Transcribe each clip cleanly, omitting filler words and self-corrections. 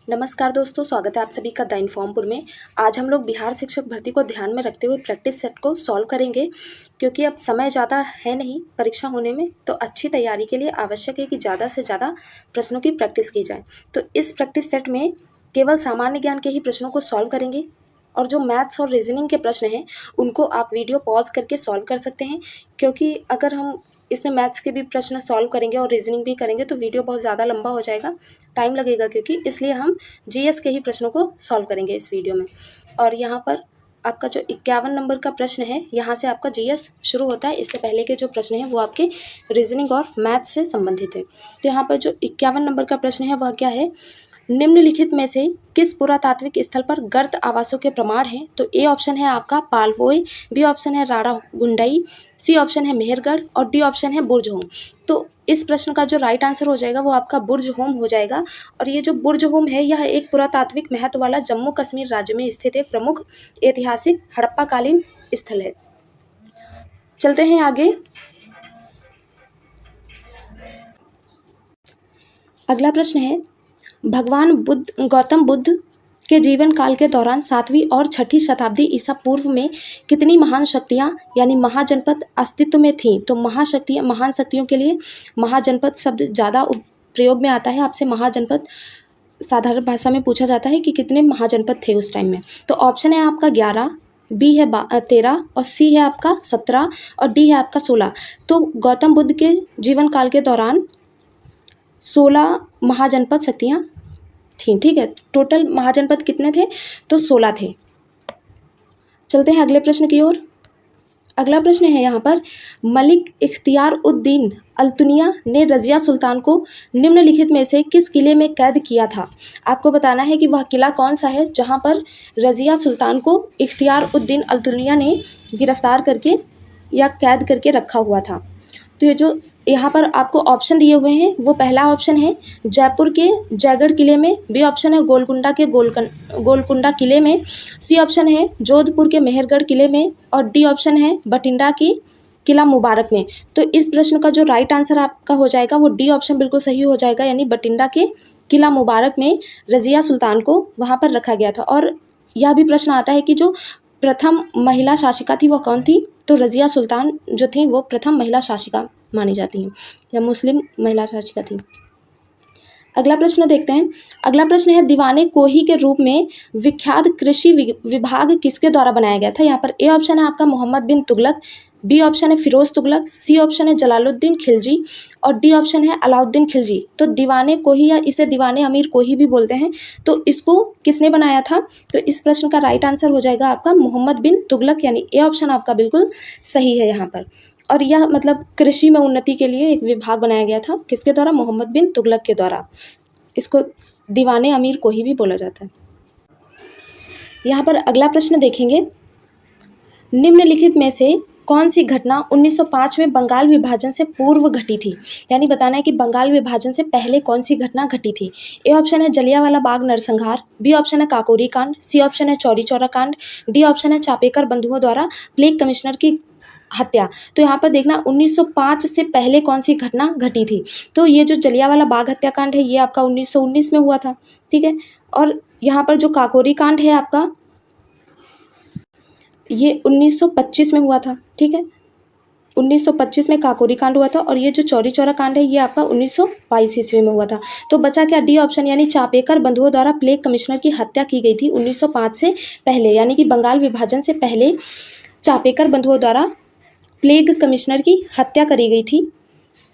नमस्कार दोस्तों, स्वागत है आप सभी का द इन्फॉर्मपुर में। आज हम लोग बिहार शिक्षक भर्ती को ध्यान में रखते हुए प्रैक्टिस सेट को सॉल्व करेंगे, क्योंकि अब समय ज़्यादा है नहीं परीक्षा होने में, तो अच्छी तैयारी के लिए आवश्यक है कि ज़्यादा से ज़्यादा प्रश्नों की प्रैक्टिस की जाए। तो इस प्रैक्टिस सेट में केवल सामान्य ज्ञान के ही प्रश्नों को सॉल्व करेंगे, और जो मैथ्स और रीजनिंग के प्रश्न हैं उनको आप वीडियो पॉज करके सॉल्व कर सकते हैं, क्योंकि अगर हम इसमें मैथ्स के भी प्रश्न सॉल्व करेंगे और रीजनिंग भी करेंगे तो वीडियो बहुत ज़्यादा लंबा हो जाएगा, टाइम लगेगा, क्योंकि इसलिए हम जीएस के ही प्रश्नों को सॉल्व करेंगे इस वीडियो में। और यहाँ पर आपका जो 51 नंबर का प्रश्न है, यहाँ से आपका जीएस शुरू होता है। इससे पहले के जो प्रश्न हैं वो आपके रीजनिंग और मैथ्स से संबंधित है। तो यहाँ पर जो 51 नंबर का प्रश्न है वह क्या है, निम्नलिखित में से किस पुरातात्विक स्थल पर गर्त आवासों के प्रमाण हैं? तो ए ऑप्शन है आपका पालवोई, बी ऑप्शन है राड़ा गुंडई, सी ऑप्शन है मेहरगढ़ और डी ऑप्शन है बुर्ज होम। तो इस प्रश्न का जो राइट आंसर हो जाएगा वो आपका बुर्ज होम हो जाएगा। और ये जो बुर्ज होम है यह एक पुरातात्विक महत्व वाला जम्मू कश्मीर राज्य में स्थित एक प्रमुख ऐतिहासिक हड़प्पाकालीन स्थल है। चलते हैं आगे। अगला प्रश्न है, भगवान गौतम बुद्ध के जीवन काल के दौरान 7वीं और 6ठी शताब्दी ईसा पूर्व में कितनी महान शक्तियाँ यानी महाजनपद अस्तित्व में थीं? तो महान शक्तियों के लिए महाजनपद शब्द ज़्यादा प्रयोग में आता है। आपसे महाजनपद साधारण भाषा में पूछा जाता है कि कितने महाजनपद थे उस टाइम में। तो ऑप्शन है आपका 11, बी है 13 और सी है आपका 17 और डी है आपका 16। तो गौतम बुद्ध के जीवन काल के दौरान 16 महाजनपद शक्तियाँ थी। ठीक है, टोटल महाजनपद कितने थे? तो 16 थे। चलते हैं अगले प्रश्न की ओर। अगला प्रश्न है यहाँ पर, मलिक इख्तियार उद्दीन अल्तुनिया ने रजिया सुल्तान को निम्नलिखित में से किस किले में कैद किया था? आपको बताना है कि वह किला कौन सा है जहाँ पर रजिया सुल्तान को इख्तियार उद्दीन अल्तुनिया ने गिरफ्तार करके या कैद करके रखा हुआ था। तो ये जो यहाँ पर आपको ऑप्शन दिए हुए हैं वो पहला ऑप्शन है जयपुर के जयगढ़ किले में, बी ऑप्शन है गोलकुंडा के गोलकुंडा किले में, सी ऑप्शन है जोधपुर के मेहरगढ़ किले में और डी ऑप्शन है बठिंडा की किला मुबारक में। तो इस प्रश्न का जो राइट आंसर आपका हो जाएगा वो डी ऑप्शन बिल्कुल सही हो जाएगा, यानी बठिंडा के किला मुबारक में रजिया सुल्तान को वहाँ पर रखा गया था। और यह भी प्रश्न आता है कि जो प्रथम महिला शासिका थी वह कौन थी? तो रजिया सुल्तान जो थी वो प्रथम महिला शासिका मानी जाती हैं, या मुस्लिम महिला शासिका थी। अगला प्रश्न देखते हैं। अगला प्रश्न है, दीवाने कोही के रूप में विख्यात कृषि विभाग किसके द्वारा बनाया गया था? यहाँ पर ए ऑप्शन है आपका मोहम्मद बिन तुगलक, बी ऑप्शन है फिरोज तुगलक, सी ऑप्शन है जलालुद्दीन खिलजी और डी ऑप्शन है अलाउद्दीन खिलजी। तो दीवाने कोही या इसे दीवाने अमीर कोही भी बोलते हैं, तो इसको किसने बनाया था? तो इस प्रश्न का राइट आंसर हो जाएगा आपका मोहम्मद बिन तुगलक, यानी ए ऑप्शन आपका बिल्कुल सही है यहाँ पर। और यह मतलब कृषि में उन्नति के लिए एक विभाग बनाया गया था, किसके द्वारा? मोहम्मद बिन तुगलक के द्वारा। इसको दीवाने अमीर कोही भी बोला जाता है। यहाँ पर अगला प्रश्न देखेंगे, निम्नलिखित में से कौन सी घटना 1905 में बंगाल विभाजन से पूर्व घटी थी? यानी बताना है कि बंगाल विभाजन से पहले कौन सी घटना घटी थी। ए ऑप्शन है जलियांवाला बाग नरसंहार, बी ऑप्शन है काकोरी कांड, सी ऑप्शन है चौरी चौरा कांड, डी ऑप्शन है चापेकर बंधुओं द्वारा प्लेग कमिश्नर की हत्या। तो यहाँ पर देखना 1905 से पहले कौन सी घटना घटी थी। तो ये जो जलियांवाला बाग हत्याकांड है ये आपका 1919 में हुआ था। ठीक है, और यहाँ पर जो काकोरी कांड है आपका ये 1925 में हुआ था। ठीक है, 1925 में काकोरी कांड हुआ था, और ये जो चौरी चौरा कांड है ये आपका 1922 ईस्वी में हुआ था। तो बचा क्या? डी ऑप्शन, यानी चापेकर बंधुओं द्वारा प्लेग कमिश्नर की हत्या की गई थी 1905 से पहले, यानी कि बंगाल विभाजन से पहले चापेकर बंधुओं द्वारा प्लेग कमिश्नर की हत्या करी गई थी।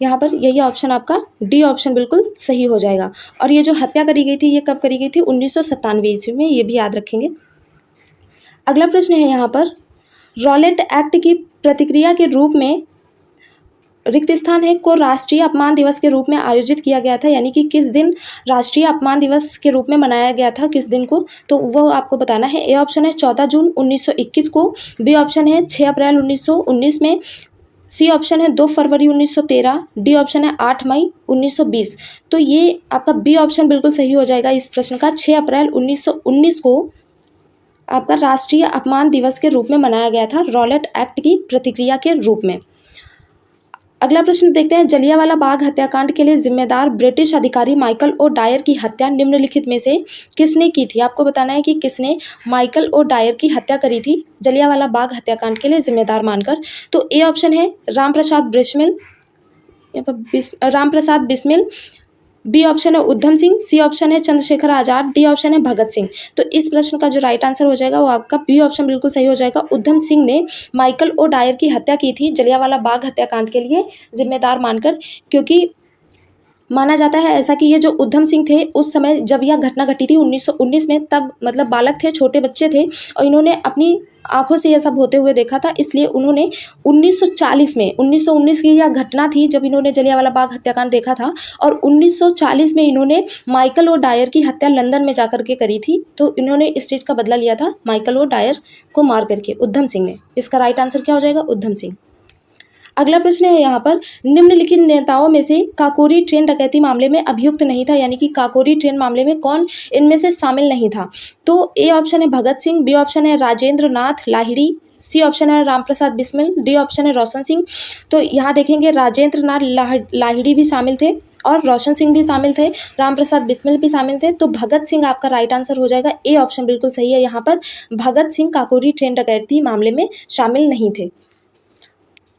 यहाँ पर यही ऑप्शन आपका डी ऑप्शन बिल्कुल सही हो जाएगा। और ये जो हत्या करी गई थी ये कब करी गई थी? 1997 ईस्वी में, ये भी याद रखेंगे। अगला प्रश्न है यहाँ पर, रॉलेट एक्ट की प्रतिक्रिया के रूप में रिक्त स्थान है को राष्ट्रीय अपमान दिवस के रूप में आयोजित किया गया था, यानी कि किस दिन राष्ट्रीय अपमान दिवस के रूप में मनाया गया था, किस दिन को? तो वह आपको बताना है। ए ऑप्शन है 14 जून 1921 को, बी ऑप्शन है 6 अप्रैल 1919 में, सी ऑप्शन है 2 फरवरी 1913, डी ऑप्शन है 8 मई 1920। तो ये आपका बी ऑप्शन बिल्कुल सही हो जाएगा इस प्रश्न का। 6 अप्रैल 1919 को आपका राष्ट्रीय अपमान दिवस के रूप में मनाया गया था, रॉलेट एक्ट की प्रतिक्रिया के रूप में। अगला प्रश्न देखते हैं, जलियांवाला बाग हत्याकांड के लिए जिम्मेदार ब्रिटिश अधिकारी माइकल ओ डायर की हत्या निम्नलिखित में से किसने की थी। आपको बताना है कि किसने माइकल ओ डायर की हत्या करी थी जलियांवाला बाग हत्याकांड के लिए जिम्मेदार मानकर। तो ए ऑप्शन है रामप्रसाद बिस्मिल, रामप्रसाद बिस्मिल, बी ऑप्शन है उधम सिंह, सी ऑप्शन है चंद्रशेखर आजाद, डी ऑप्शन है भगत सिंह। तो इस प्रश्न का जो राइट आंसर हो जाएगा वो आपका बी ऑप्शन बिल्कुल सही हो जाएगा। उधम सिंह ने माइकल ओ डायर की हत्या की थी जलियांवाला बाग हत्याकांड के लिए जिम्मेदार मानकर, क्योंकि माना जाता है ऐसा कि ये जो उधम सिंह थे उस समय जब यह घटना घटी थी 1919 में, तब मतलब बालक थे, छोटे बच्चे थे और इन्होंने अपनी आंखों से यह सब होते हुए देखा था, इसलिए उन्होंने 1940 में 1919 की यह घटना थी जब इन्होंने जलियांवाला बाग हत्याकांड देखा था और 1940 में इन्होंने माइकल ओ डायर की हत्या लंदन में जाकर के करी थी। तो इन्होंने इस चीज़ का बदला लिया था माइकल ओ डायर को मार करके, उधम सिंह ने। इसका राइट आंसर क्या हो जाएगा, उधम सिंह। अगला प्रश्न है यहाँ पर, निम्नलिखित नेताओं में से काकोरी ट्रेन डकैती मामले में अभियुक्त नहीं था, यानी कि काकोरी ट्रेन मामले में कौन इनमें से शामिल नहीं था। तो ए ऑप्शन है भगत सिंह, बी ऑप्शन है राजेंद्र नाथ लाहिड़ी, सी ऑप्शन है रामप्रसाद बिस्मिल, डी ऑप्शन है रोशन सिंह। तो यहाँ देखेंगे राजेंद्र नाथ लाहिड़ी भी शामिल थे और रोशन सिंह भी शामिल थे, रामप्रसाद बिस्मिल भी शामिल थे। तो भगत सिंह आपका राइट आंसर हो जाएगा, ए ऑप्शन बिल्कुल सही है। यहाँ पर भगत सिंह काकोरी ट्रेन डकैती मामले में शामिल नहीं थे।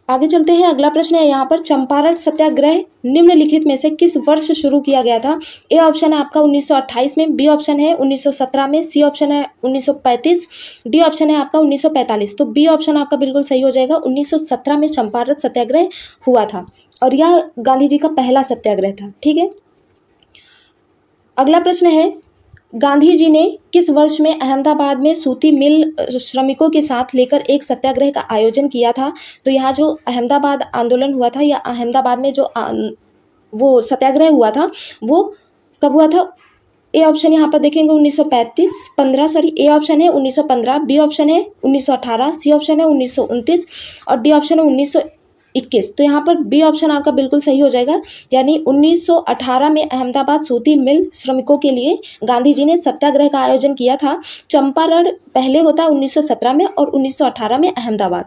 आगे चलते हैं, अगला प्रश्न है यहाँ पर, चंपारण सत्याग्रह निम्नलिखित में से किस वर्ष शुरू किया गया था। ए ऑप्शन है आपका 1928 में, बी ऑप्शन है 1917 में, सी ऑप्शन है 1935, डी ऑप्शन है आपका 1945। तो बी ऑप्शन आपका बिल्कुल सही हो जाएगा, 1917 में चंपारण सत्याग्रह हुआ था और यह गांधी जी का पहला सत्याग्रह था। ठीक है, अगला प्रश्न है, गांधी जी ने किस वर्ष में अहमदाबाद में सूती मिल श्रमिकों के साथ लेकर एक सत्याग्रह का आयोजन किया था। तो यहाँ जो अहमदाबाद आंदोलन हुआ था या अहमदाबाद में जो वो सत्याग्रह हुआ था वो कब हुआ था। ए ऑप्शन यहाँ पर देखेंगे ए ऑप्शन है 1915, बी ऑप्शन है 1918, सी ऑप्शन है 1929 और डी ऑप्शन है 1921। तो यहाँ पर बी ऑप्शन आपका बिल्कुल सही हो जाएगा, यानी 1918 में अहमदाबाद सूती मिल श्रमिकों के लिए गांधी जी ने सत्याग्रह का आयोजन किया था। चंपारण पहले होता है 1917 में और 1918 में अहमदाबाद।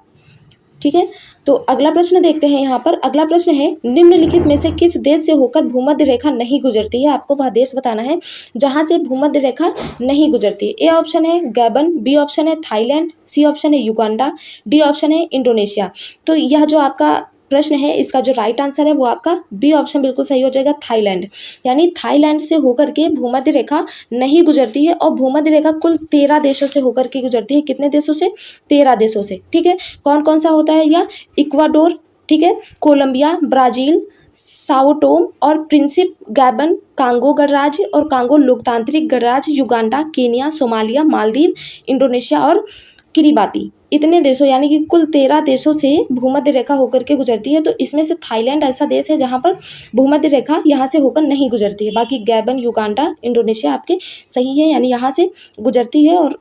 ठीक है, तो अगला प्रश्न देखते हैं यहाँ पर। अगला प्रश्न है, निम्नलिखित में से किस देश से होकर भूमध्य रेखा नहीं गुजरती है। आपको वह देश बताना है जहां से भूमध्य रेखा नहीं गुजरती है। ए ऑप्शन है गैबन, बी ऑप्शन है थाईलैंड, सी ऑप्शन है युगांडा, डी ऑप्शन है इंडोनेशिया। तो यह जो आपका प्रश्न है इसका जो राइट आंसर है वो आपका बी ऑप्शन बिल्कुल सही हो जाएगा, थाईलैंड। यानी थाईलैंड से होकर के भूमध्य रेखा नहीं गुजरती है और भूमध्य रेखा कुल 13 देशों से होकर के गुजरती है। कितने देशों से, 13 देशों से। ठीक है, कौन कौन सा होता है यह, इक्वाडोर, ठीक है, कोलंबिया, ब्राजील, साओ टोम और प्रिंसिप, गैबन, कांगो गणराज्य और कांगो लोकतांत्रिक गणराज्य, Uganda, Kenya, Somalia, Maldives, Indonesia और किरिबाती। इतने देशों यानी कि कुल 13 देशों से भूमध्य रेखा होकर के गुजरती है। तो इसमें से थाईलैंड ऐसा देश है जहां पर भूमध्य रेखा यहाँ से होकर नहीं गुजरती है। बाकी गैबन, युगांडा, इंडोनेशिया आपके सही है, यानी यहाँ से गुजरती है। और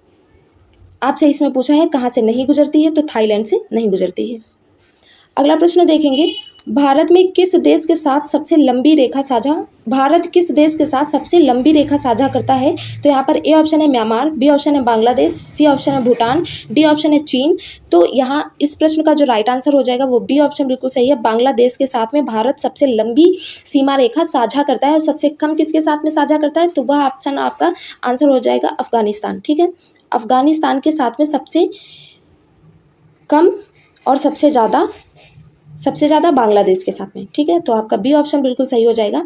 आपसे इसमें पूछा है कहाँ से नहीं गुजरती है, तो थाईलैंड से नहीं गुजरती है। अगला प्रश्न देखेंगे, भारत किस देश के साथ सबसे लंबी रेखा साझा करता है। तो यहाँ पर ए ऑप्शन है म्यांमार, बी ऑप्शन है बांग्लादेश, सी ऑप्शन है भूटान, डी ऑप्शन है चीन। तो यहाँ इस प्रश्न का जो राइट आंसर हो जाएगा वो बी ऑप्शन बिल्कुल सही है। बांग्लादेश के साथ में भारत सबसे लंबी सीमा रेखा साझा करता है और सबसे कम किसके साथ में साझा करता है, तो वह ऑप्शन आपका आंसर हो जाएगा अफगानिस्तान। ठीक है, अफगानिस्तान के साथ में सबसे कम और सबसे ज़्यादा बांग्लादेश के साथ में। ठीक है, तो आपका बी ऑप्शन बिल्कुल सही हो जाएगा।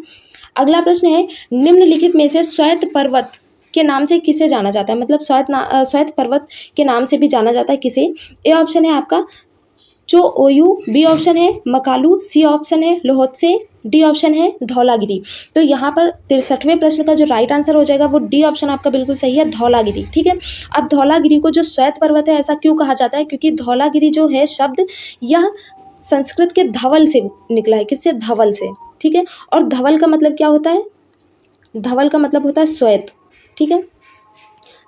अगला प्रश्न है, निम्नलिखित में से श्वेत पर्वत के नाम से किसे जाना जाता है, मतलब श्वेत पर्वत के नाम से भी जाना जाता है किसे। ए ऑप्शन है आपका चोओयू, बी ऑप्शन है मकालू, सी ऑप्शन है लोहोत्से, डी ऑप्शन है धौलागिरी। तो यहाँ पर 63वें प्रश्न का जो राइट आंसर हो जाएगा वो डी ऑप्शन आपका बिल्कुल सही है, धौलागिरी। ठीक है, अब धौलागिरी को जो श्वेत पर्वत है ऐसा क्यों कहा जाता है, क्योंकि धौलागिरी जो है शब्द यह संस्कृत के धवल से निकला है। किससे, धवल से। ठीक है, और धवल का मतलब क्या होता है, धवल का मतलब होता है श्वेत। ठीक है,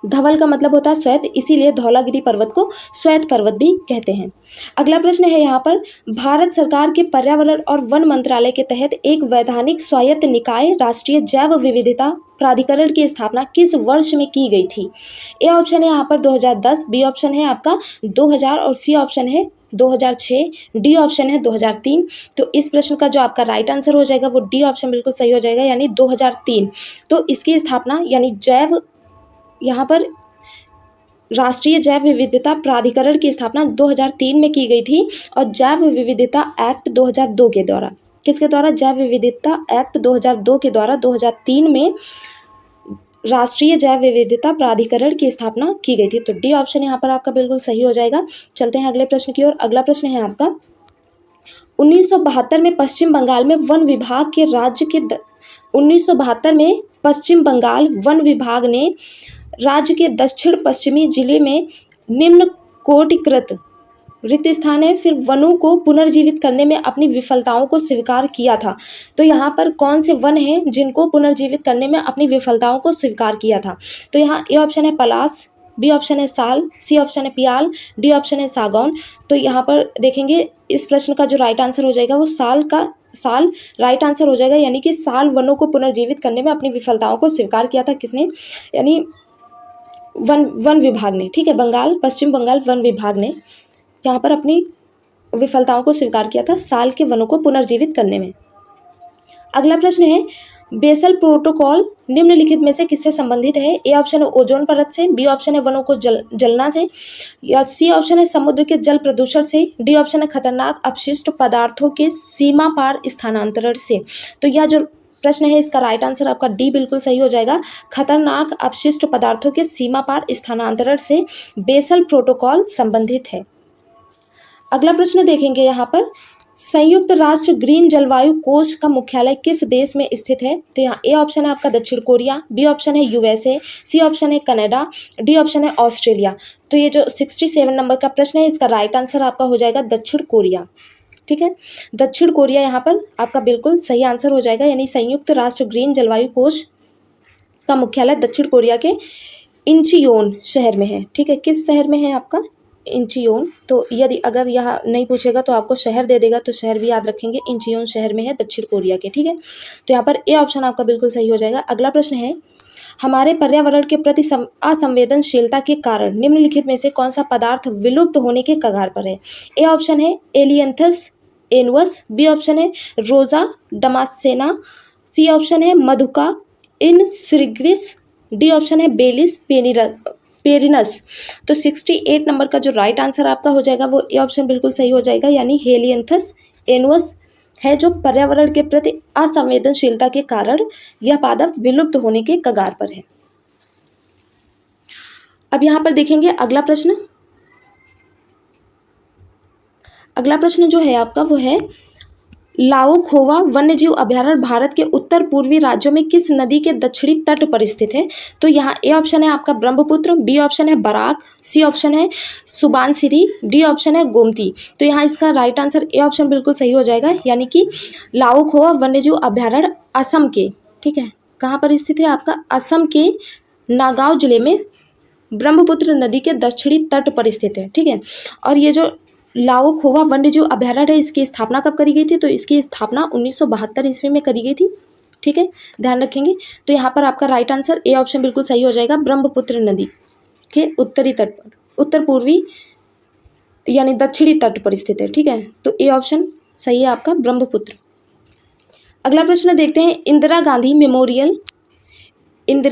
धवल का मतलब होता है श्वेत, इसीलिए धौलागिरी पर्वत को श्वेत पर्वत भी कहते हैं। अगला प्रश्न है यहाँ पर, भारत सरकार के पर्यावरण और वन मंत्रालय के तहत एक वैधानिक स्वायत्त निकाय राष्ट्रीय जैव विविधता प्राधिकरण की स्थापना किस वर्ष में की गई थी। ए ऑप्शन है यहाँ पर 2010, बी ऑप्शन है आपका 2000 और सी ऑप्शन है 2006, डी ऑप्शन है 2003। तो इस प्रश्न का जो आपका राइट आंसर हो जाएगा वो डी ऑप्शन बिल्कुल सही हो जाएगा, यानी 2003। तो इसकी स्थापना यानी यहाँ पर राष्ट्रीय जैव विविधता प्राधिकरण की स्थापना 2003 में की गई थी, और जैव विविधता एक्ट 2002 के द्वारा, किसके द्वारा? जैव विविधता एक्ट 2002 के द्वारा 2003 में राष्ट्रीय जैव विविधता प्राधिकरण की स्थापना की गई थी। तो डी ऑप्शन यहाँ पर आपका बिल्कुल सही हो जाएगा। चलते हैं अगले प्रश्न की ओर। अगला प्रश्न है आपका 1972 में पश्चिम बंगाल में वन विभाग के 1972 में पश्चिम बंगाल वन विभाग ने राज्य के दक्षिण पश्चिमी जिले में निम्न कोटिकृत रिक्त स्थान है फिर वनों को पुनर्जीवित करने में अपनी विफलताओं को स्वीकार किया था। तो यहाँ पर कौन से वन हैं जिनको पुनर्जीवित करने में अपनी विफलताओं को स्वीकार किया था? तो यहाँ ए ऑप्शन है पलास, बी ऑप्शन है साल, सी ऑप्शन है पियाल, डी ऑप्शन है सागौन। तो यहाँ पर देखेंगे इस प्रश्न का जो राइट आंसर हो जाएगा वो साल राइट आंसर हो जाएगा, यानी कि साल वनों को पुनर्जीवित करने में अपनी विफलताओं को स्वीकार किया था। किसने? यानी वन विभाग ने। ठीक है, पश्चिम बंगाल वन विभाग ने यहाँ पर अपनी विफलताओं को स्वीकार किया था साल के वनों को पुनर्जीवित करने में। अगला प्रश्न है बेसल प्रोटोकॉल निम्नलिखित में से किससे संबंधित है? ए ऑप्शन है ओजोन परत से, बी ऑप्शन है वनों को जलना से, या सी ऑप्शन है समुद्र के जल प्रदूषण से, डी ऑप्शन है खतरनाक अपशिष्ट पदार्थों के सीमा पार स्थानांतरण से। तो यह जो प्रश्न है इसका राइट आंसर आपका डी बिल्कुल सही हो जाएगा। खतरनाक अपशिष्ट पदार्थों के सीमा पार स्थानांतरण से बेसल प्रोटोकॉल संबंधित है। अगला प्रश्न देखेंगे यहाँ पर संयुक्त राष्ट्र ग्रीन जलवायु कोष का मुख्यालय किस देश में स्थित है? तो यहाँ ए ऑप्शन है आपका दक्षिण कोरिया, बी ऑप्शन है यूएसए, सी ऑप्शन है कनाडा, डी ऑप्शन है ऑस्ट्रेलिया। तो ये जो 67 नंबर का प्रश्न है इसका राइट आंसर आपका हो जाएगा दक्षिण कोरिया। ठीक है, दक्षिण कोरिया यहाँ पर आपका बिल्कुल सही आंसर हो जाएगा, यानी संयुक्त राष्ट्र ग्रीन जलवायु कोष का मुख्यालय दक्षिण कोरिया के इंचियोन शहर में है। ठीक है, किस शहर में है आपका? इंचियोन। तो यदि अगर यह नहीं पूछेगा तो आपको शहर दे देगा, तो शहर भी याद रखेंगे, इंचियोन शहर में है दक्षिण कोरिया के। ठीक है, तो यहाँ पर ए ऑप्शन आपका बिल्कुल सही हो जाएगा। अगला प्रश्न है हमारे पर्यावरण के प्रति असंवेदनशीलता के कारण निम्नलिखित में से कौन सा पदार्थ विलुप्त होने के कगार पर है? ए ऑप्शन है एलियंथस एनुअस, बी ऑप्शन है रोजा डमासेना, सी ऑप्शन है मधुका इनसिग्रिस, डी ऑप्शन है बेलिस पेरिनस। तो 68 नंबर का जो राइट आंसर आपका हो जाएगा वो ए ऑप्शन बिल्कुल सही हो जाएगा, यानी हेलियंथस एनुअस है जो पर्यावरण के प्रति असंवेदनशीलता के कारण यह पादप विलुप्त होने के कगार पर है। अब यहाँ पर देखेंगे अगला प्रश्न जो है आपका वो है लाओखोवा वन्यजीव अभयारण्य भारत के उत्तर पूर्वी राज्यों में किस नदी के दक्षिणी तट पर स्थित है? तो यहाँ ए ऑप्शन है आपका ब्रह्मपुत्र, बी ऑप्शन है बराक, सी ऑप्शन है सुबानसिरी, डी ऑप्शन है गोमती। तो यहाँ इसका राइट आंसर ए ऑप्शन बिल्कुल सही हो जाएगा, यानी कि लाओखोवा वन्यजीव अभयारण्य असम के, ठीक है, कहाँ पर स्थित है आपका? असम के नागांव जिले में ब्रह्मपुत्र नदी के दक्षिणी तट पर स्थित है। ठीक है, और ये जो लाओखोवा वन्यजीव अभयारण्य है इसकी स्थापना कब करी गई थी? तो इसकी स्थापना 1972 ईस्वी में करी गई थी। ठीक है, ध्यान रखेंगे। तो यहाँ पर आपका राइट आंसर ए ऑप्शन बिल्कुल सही हो जाएगा, ब्रह्मपुत्र नदी के उत्तरी तट पर, उत्तर पूर्वी यानी दक्षिणी तट पर स्थित है। ठीक है, तो ए ऑप्शन सही है आपका ब्रह्मपुत्र। अगला प्रश्न देखते हैं Indira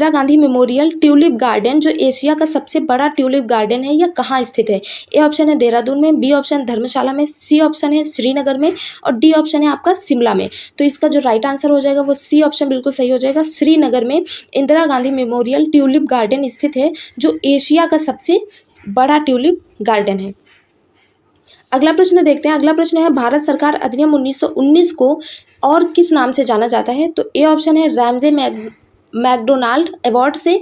Gandhi memorial tulip garden जो एशिया का सबसे बड़ा ट्यूलिप गार्डन है, यह कहाँ स्थित है? ए ऑप्शन है देहरादून में, बी ऑप्शन धर्मशाला में, सी ऑप्शन है श्रीनगर में, और डी ऑप्शन है आपका शिमला में। तो इसका जो राइट आंसर हो जाएगा वो सी ऑप्शन बिल्कुल सही हो जाएगा। श्रीनगर में Indira Gandhi memorial tulip garden स्थित है जो एशिया का सबसे बड़ा ट्यूलिप गार्डन है। अगला प्रश्न देखते हैं। अगला प्रश्न है भारत सरकार अधिनियम 1919 को और किस नाम से जाना जाता है? तो ए ऑप्शन है रैमजे मैकडोनाल्ड अवार्ड से,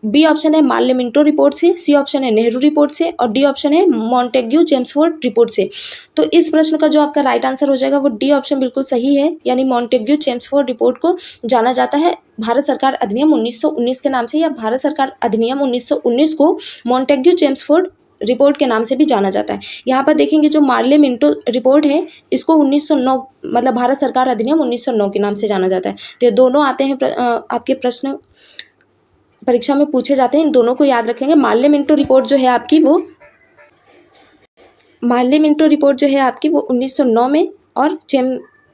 बी ऑप्शन है मार्ले मिंटो रिपोर्ट से, सी ऑप्शन है नेहरू रिपोर्ट से, और डी ऑप्शन है मॉन्टेग्यू चेम्सफोर्ड रिपोर्ट से। तो इस प्रश्न का जो आपका राइट आंसर हो जाएगा वो डी ऑप्शन बिल्कुल सही है, यानी मॉन्टेग्यू चेम्सफोर्ड रिपोर्ट को जाना जाता है भारत सरकार अधिनियम 1919 के नाम से, या भारत सरकार अधिनियम 1919 को मॉन्टेग्यू चेम्सफोर्ड रिपोर्ट के नाम से भी जाना जाता है। यहाँ पर देखेंगे जो मार्ले मिंटो रिपोर्ट है इसको 1909 मतलब भारत सरकार अधिनियम 1909 के नाम से जाना जाता है। तो ये दोनों आते हैं आपके प्रश्न परीक्षा में पूछे जाते हैं, इन दोनों को याद रखेंगे। मार्ले मिंटो रिपोर्ट जो है आपकी वो मार्ले मिंटो रिपोर्ट जो है आपकी वो 1909 में, और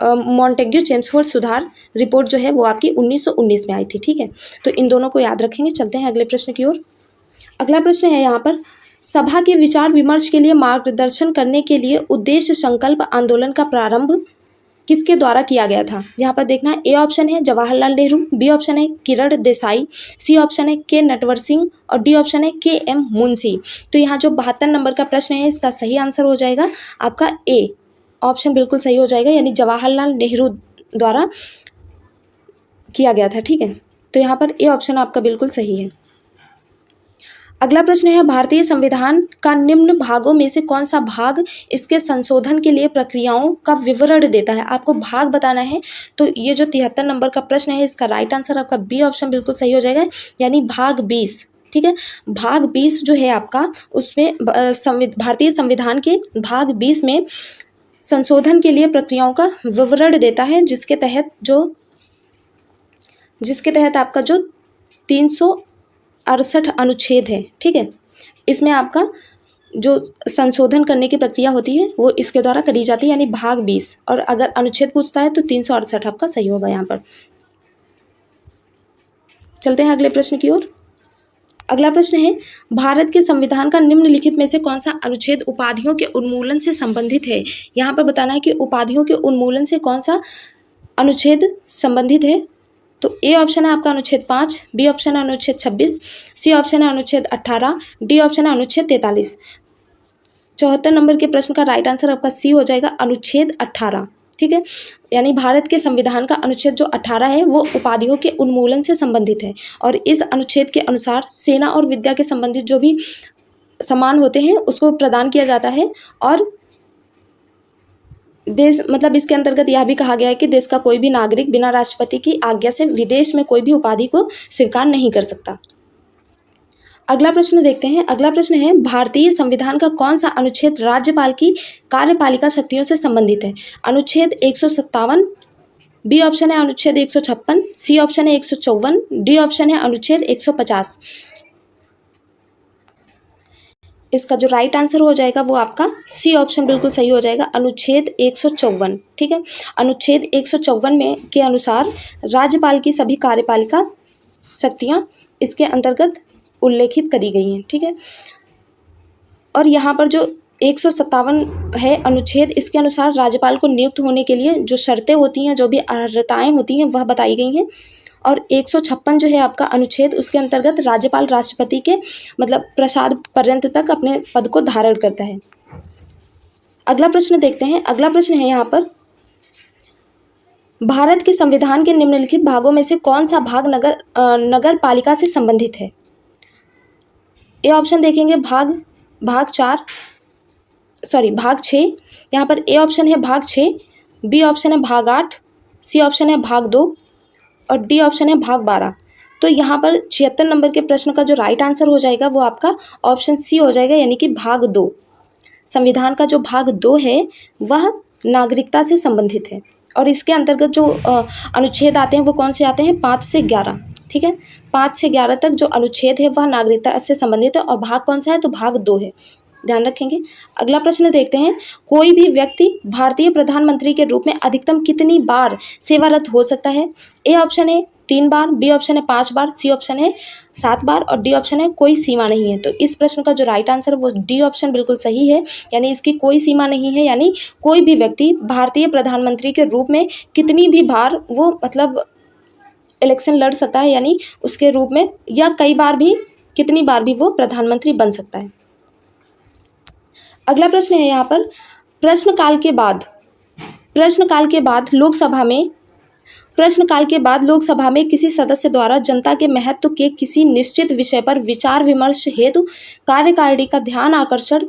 मॉन्टेग्यू चेम्सफोर्ड सुधार रिपोर्ट जो है वो आपकी 1919 में आई थी। ठीक है, तो इन दोनों को याद रखेंगे। चलते हैं अगले प्रश्न की ओर। अगला प्रश्न है यहाँ पर, सभा के विचार विमर्श के लिए मार्गदर्शन करने के लिए उद्देश्य संकल्प आंदोलन का प्रारंभ किसके द्वारा किया गया था? यहाँ पर देखना है, ए ऑप्शन है जवाहरलाल नेहरू, बी ऑप्शन है किरण देसाई, सी ऑप्शन है के नटवर सिंह और डी ऑप्शन है के एम मुंशी। तो यहाँ जो 72 नंबर का प्रश्न है इसका सही आंसर हो जाएगा आपका ए ऑप्शन, बिल्कुल सही हो जाएगा, यानी जवाहरलाल नेहरू द्वारा किया गया था। ठीक है, तो यहाँ पर ए ऑप्शन आपका बिल्कुल सही है। अगला प्रश्न है, भारतीय संविधान का निम्न भागों में से कौन सा भाग इसके संशोधन के लिए प्रक्रियाओं का विवरण देता है? आपको भाग बताना है। तो ये जो 73 नंबर का प्रश्न है इसका राइट आंसर आपका बी ऑप्शन बिल्कुल सही हो जाएगा, यानी भाग 20। ठीक है, भाग 20 जो है आपका, उसमें भारतीय संविधान के भाग 20 में संशोधन के लिए प्रक्रियाओं का विवरण देता है, जिसके तहत आपका जो 368 अनुच्छेद है। ठीक है, इसमें आपका जो संशोधन करने की प्रक्रिया होती है वो इसके द्वारा करी जाती है, यानी भाग 20। और अगर अनुच्छेद पूछता है तो 368 आपका सही होगा यहाँ पर। चलते हैं अगले प्रश्न की ओर। अगला प्रश्न है, भारत के संविधान का निम्नलिखित में से कौन सा अनुच्छेद उपाधियों के उन्मूलन से संबंधित है? यहाँ पर बताना है कि उपाधियों के उन्मूलन से कौन सा अनुच्छेद संबंधित है। तो ए ऑप्शन है आपका अनुच्छेद 5, बी ऑप्शन है अनुच्छेद 26, सी ऑप्शन है अनुच्छेद 18, डी ऑप्शन है अनुच्छेद 43। 74 नंबर के प्रश्न का राइट आंसर आपका सी हो जाएगा, अनुच्छेद 18। ठीक है, यानी भारत के संविधान का अनुच्छेद जो 18 है वो उपाधियों के उन्मूलन से संबंधित है, और इस अनुच्छेद के अनुसार सेना और विद्या के संबंधित जो भी सम्मान होते हैं उसको प्रदान किया जाता है। और देश, मतलब इसके अंतर्गत यह भी कहा गया है कि देश का कोई भी नागरिक बिना राष्ट्रपति की आज्ञा से विदेश में कोई भी उपाधि को स्वीकार नहीं कर सकता। अगला प्रश्न देखते हैं। अगला प्रश्न है, भारतीय संविधान का कौन सा अनुच्छेद राज्यपाल की कार्यपालिका शक्तियों से संबंधित है? अनुच्छेद 157, बी ऑप्शन है अनुच्छेद 156, सी ऑप्शन है 154, डी ऑप्शन है अनुच्छेद 150। इसका जो राइट आंसर हो जाएगा वो आपका सी ऑप्शन बिल्कुल सही हो जाएगा, अनुच्छेद 154। ठीक है, अनुच्छेद 154 में के अनुसार राज्यपाल की सभी कार्यपालिका शक्तियां इसके अंतर्गत उल्लेखित करी गई हैं। ठीक है, और यहाँ पर जो 157 है अनुच्छेद, इसके अनुसार राज्यपाल को नियुक्त होने के लिए जो शर्तें होती हैं, जो भी अर्हताएं होती हैं वह बताई गई हैं। और 156 जो है आपका अनुच्छेद, उसके अंतर्गत राज्यपाल राष्ट्रपति के मतलब प्रसाद पर्यंत तक अपने पद को धारण करता है। अगला प्रश्न देखते हैं। अगला प्रश्न है यहाँ पर, भारत के संविधान के निम्नलिखित भागों में से कौन सा भाग नगर पालिका से संबंधित है? ए ऑप्शन देखेंगे भाग 6। यहाँ पर ए ऑप्शन है भाग 6, बी ऑप्शन है भाग 8, सी ऑप्शन है भाग 2 और डी ऑप्शन है भाग 12। तो यहाँ पर 76 नंबर के प्रश्न का जो राइट आंसर हो जाएगा वो आपका ऑप्शन सी हो जाएगा, यानी कि भाग 2। संविधान का जो भाग 2 है वह नागरिकता से संबंधित है, और इसके अंतर्गत जो अनुच्छेद आते हैं वो कौन से आते हैं? 5 से 11। ठीक है, 5 से 11 तक जो अनुच्छेद है वह नागरिकता से संबंधित है, और भाग कौन सा है? तो भाग 2 है, ध्यान रखेंगे। अगला प्रश्न देखते हैं, कोई भी व्यक्ति भारतीय प्रधानमंत्री के रूप में अधिकतम कितनी बार सेवारत हो सकता है? ए ऑप्शन है 3 बार, बी ऑप्शन है 5 बार, सी ऑप्शन है 7 बार और डी ऑप्शन है कोई सीमा नहीं है। तो इस प्रश्न का जो राइट आंसर है वो डी ऑप्शन बिल्कुल सही है, यानी इसकी कोई सीमा नहीं है, यानी कोई भी व्यक्ति भारतीय प्रधानमंत्री के रूप में कितनी भी बार वो मतलब इलेक्शन लड़ सकता है, यानी उसके रूप में, या कई बार भी, कितनी बार भी वो प्रधानमंत्री बन सकता है। अगला प्रश्न है यहाँ पर, प्रश्नकाल के बाद लोकसभा में किसी सदस्य द्वारा जनता के महत्व के किसी निश्चित विषय पर विचार विमर्श हेतु कार्यकारिणी का ध्यान आकर्षण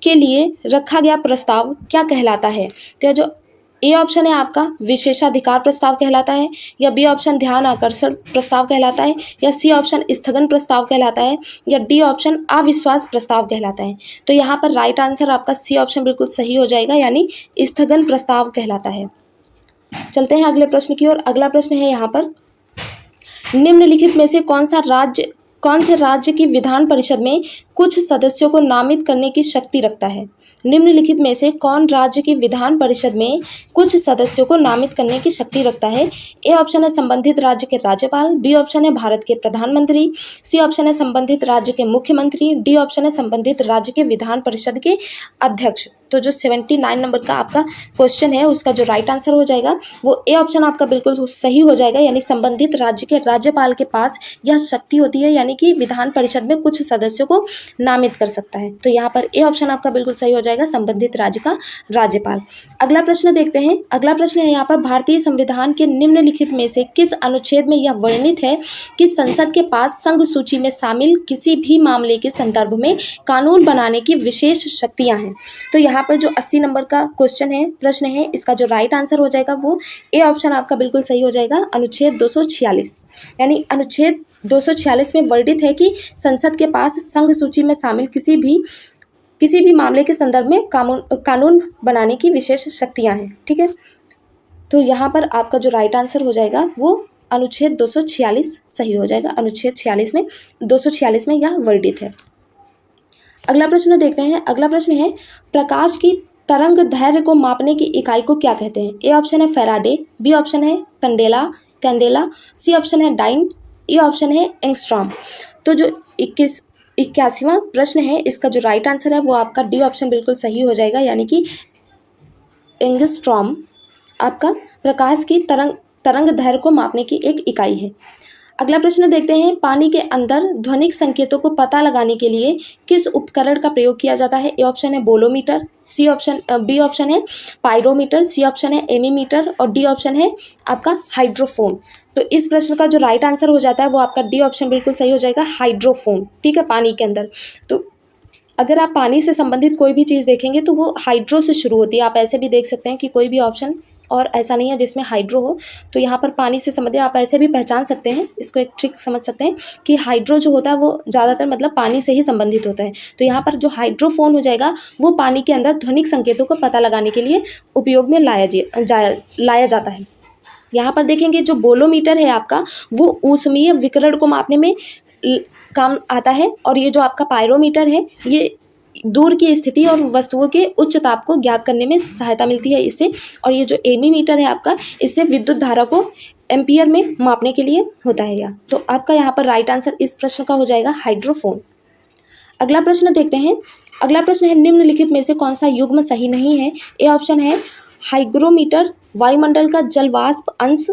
के लिए रखा गया प्रस्ताव क्या कहलाता है? तो जो ए ऑप्शन है आपका विशेषाधिकार प्रस्ताव कहलाता है, या बी ऑप्शन ध्यान आकर्षण प्रस्ताव कहलाता है, या सी ऑप्शन स्थगन प्रस्ताव कहलाता है, या डी ऑप्शन अविश्वास प्रस्ताव कहलाता है। तो यहाँ पर राइट आंसर आपका सी ऑप्शन बिल्कुल सही हो जाएगा, यानी स्थगन प्रस्ताव कहलाता है। चलते हैं अगले प्रश्न की ओर। अगला प्रश्न है यहाँ पर, निम्नलिखित में से कौन सा राज्य कौन से राज्य की विधान परिषद में कुछ सदस्यों को नामित करने की शक्ति रखता है? निम्नलिखित में से कौन राज्य की विधान परिषद में कुछ सदस्यों को नामित करने की शक्ति रखता है? ए ऑप्शन है संबंधित राज्य के राज्यपाल, बी ऑप्शन है भारत के प्रधानमंत्री, सी ऑप्शन है संबंधित राज्य के मुख्यमंत्री, डी ऑप्शन है संबंधित राज्य के विधान परिषद के अध्यक्ष। तो जो 79 नंबर का आपका क्वेश्चन है उसका जो राइट आंसर हो जाएगा वो ए ऑप्शन आपका बिल्कुल सही हो जाएगा, यानी संबंधित राज्य के राज्यपाल के पास यह शक्ति होती है, यानी कि विधान परिषद में कुछ सदस्यों को नामित कर सकता है। तो यहाँ पर ए ऑप्शन आपका बिल्कुल सही हो जाएगा, संबंधित राज्य का राज्यपाल। अगला प्रश्न देखते हैं। अगला प्रश्न है यहाँ पर, भारतीय संविधान के निम्नलिखित में से किस अनुच्छेद में यह वर्णित है कि संसद के पास संघ सूची में शामिल किसी भी मामले के संदर्भ में कानून बनाने की विशेष शक्तियां हैं? तो यहाँ पर जो 80 नंबर का क्वेश्चन है, प्रश्न है, इसका जो राइट आंसर हो जाएगा वो ए ऑप्शन आपका बिल्कुल सही हो जाएगा, अनुच्छेद 246। यानी अनुच्छेद 246 में वर्णित है कि संसद के पास संघ सूची में शामिल किसी भी मामले के संदर्भ में कानून बनाने की विशेष शक्तियां हैं। ठीक है, तो यहाँ पर आपका जो राइट आंसर हो जाएगा वो अनुच्छेद 246 सही हो जाएगा। अनुच्छेद 246 में यह वर्णित है। अगला प्रश्न देखते हैं। अगला प्रश्न है, प्रकाश की तरंग दैर्घ्य को मापने की इकाई को क्या कहते हैं? ए ऑप्शन है फैराडे, बी ऑप्शन है कैंडेला, सी ऑप्शन है डाइन, ई ऑप्शन है एंगस्ट्रॉम। तो जो 81वां प्रश्न है इसका जो राइट आंसर है वो आपका डी ऑप्शन बिल्कुल सही हो जाएगा, यानी कि एंगस्ट्रॉम आपका प्रकाश की तरंग दैर्घ्य को मापने की एक इकाई है। अगला प्रश्न देखते हैं, पानी के अंदर ध्वनिक संकेतों को पता लगाने के लिए किस उपकरण का प्रयोग किया जाता है? ए ऑप्शन है बोलोमीटर, बी ऑप्शन है पायरोमीटर, सी ऑप्शन है एमीमीटर और डी ऑप्शन है आपका हाइड्रोफोन। तो इस प्रश्न का जो राइट आंसर हो जाता है वो आपका डी ऑप्शन बिल्कुल सही हो जाएगा, हाइड्रोफोन। ठीक है, पानी के अंदर। तो अगर आप पानी से संबंधित कोई भी चीज़ देखेंगे तो वो हाइड्रो से शुरू होती है। आप ऐसे भी देख सकते हैं कि कोई भी ऑप्शन और ऐसा नहीं है जिसमें हाइड्रो हो। तो यहाँ पर पानी से संबंधित आप ऐसे भी पहचान सकते हैं, इसको एक ट्रिक समझ सकते हैं कि हाइड्रो जो होता है वो ज़्यादातर मतलब पानी से ही संबंधित होता है। तो यहाँ पर जो हाइड्रोफोन हो जाएगा वो पानी के अंदर ध्वनिक संकेतों को पता लगाने के लिए उपयोग में लाया जाता है। यहाँ पर देखेंगे जो बोलोमीटर है आपका वो ऊष्मीय विकिरण को मापने में काम आता है, और ये जो आपका पायरोमीटर है ये दूर की स्थिति और वस्तुओं के उच्च ताप को ज्ञात करने में सहायता मिलती है इससे। और ये जो एमीमीटर है आपका, इससे विद्युत धारा को एम्पियर में मापने के लिए होता है यह। तो आपका यहाँ पर राइट आंसर इस प्रश्न का हो जाएगा हाइड्रोफोन। अगला प्रश्न देखते हैं। अगला प्रश्न है, निम्नलिखित में से कौन सा युग्म सही नहीं है? ए ऑप्शन है हाइग्रोमीटर, वायुमंडल का जलवाष्प अंश,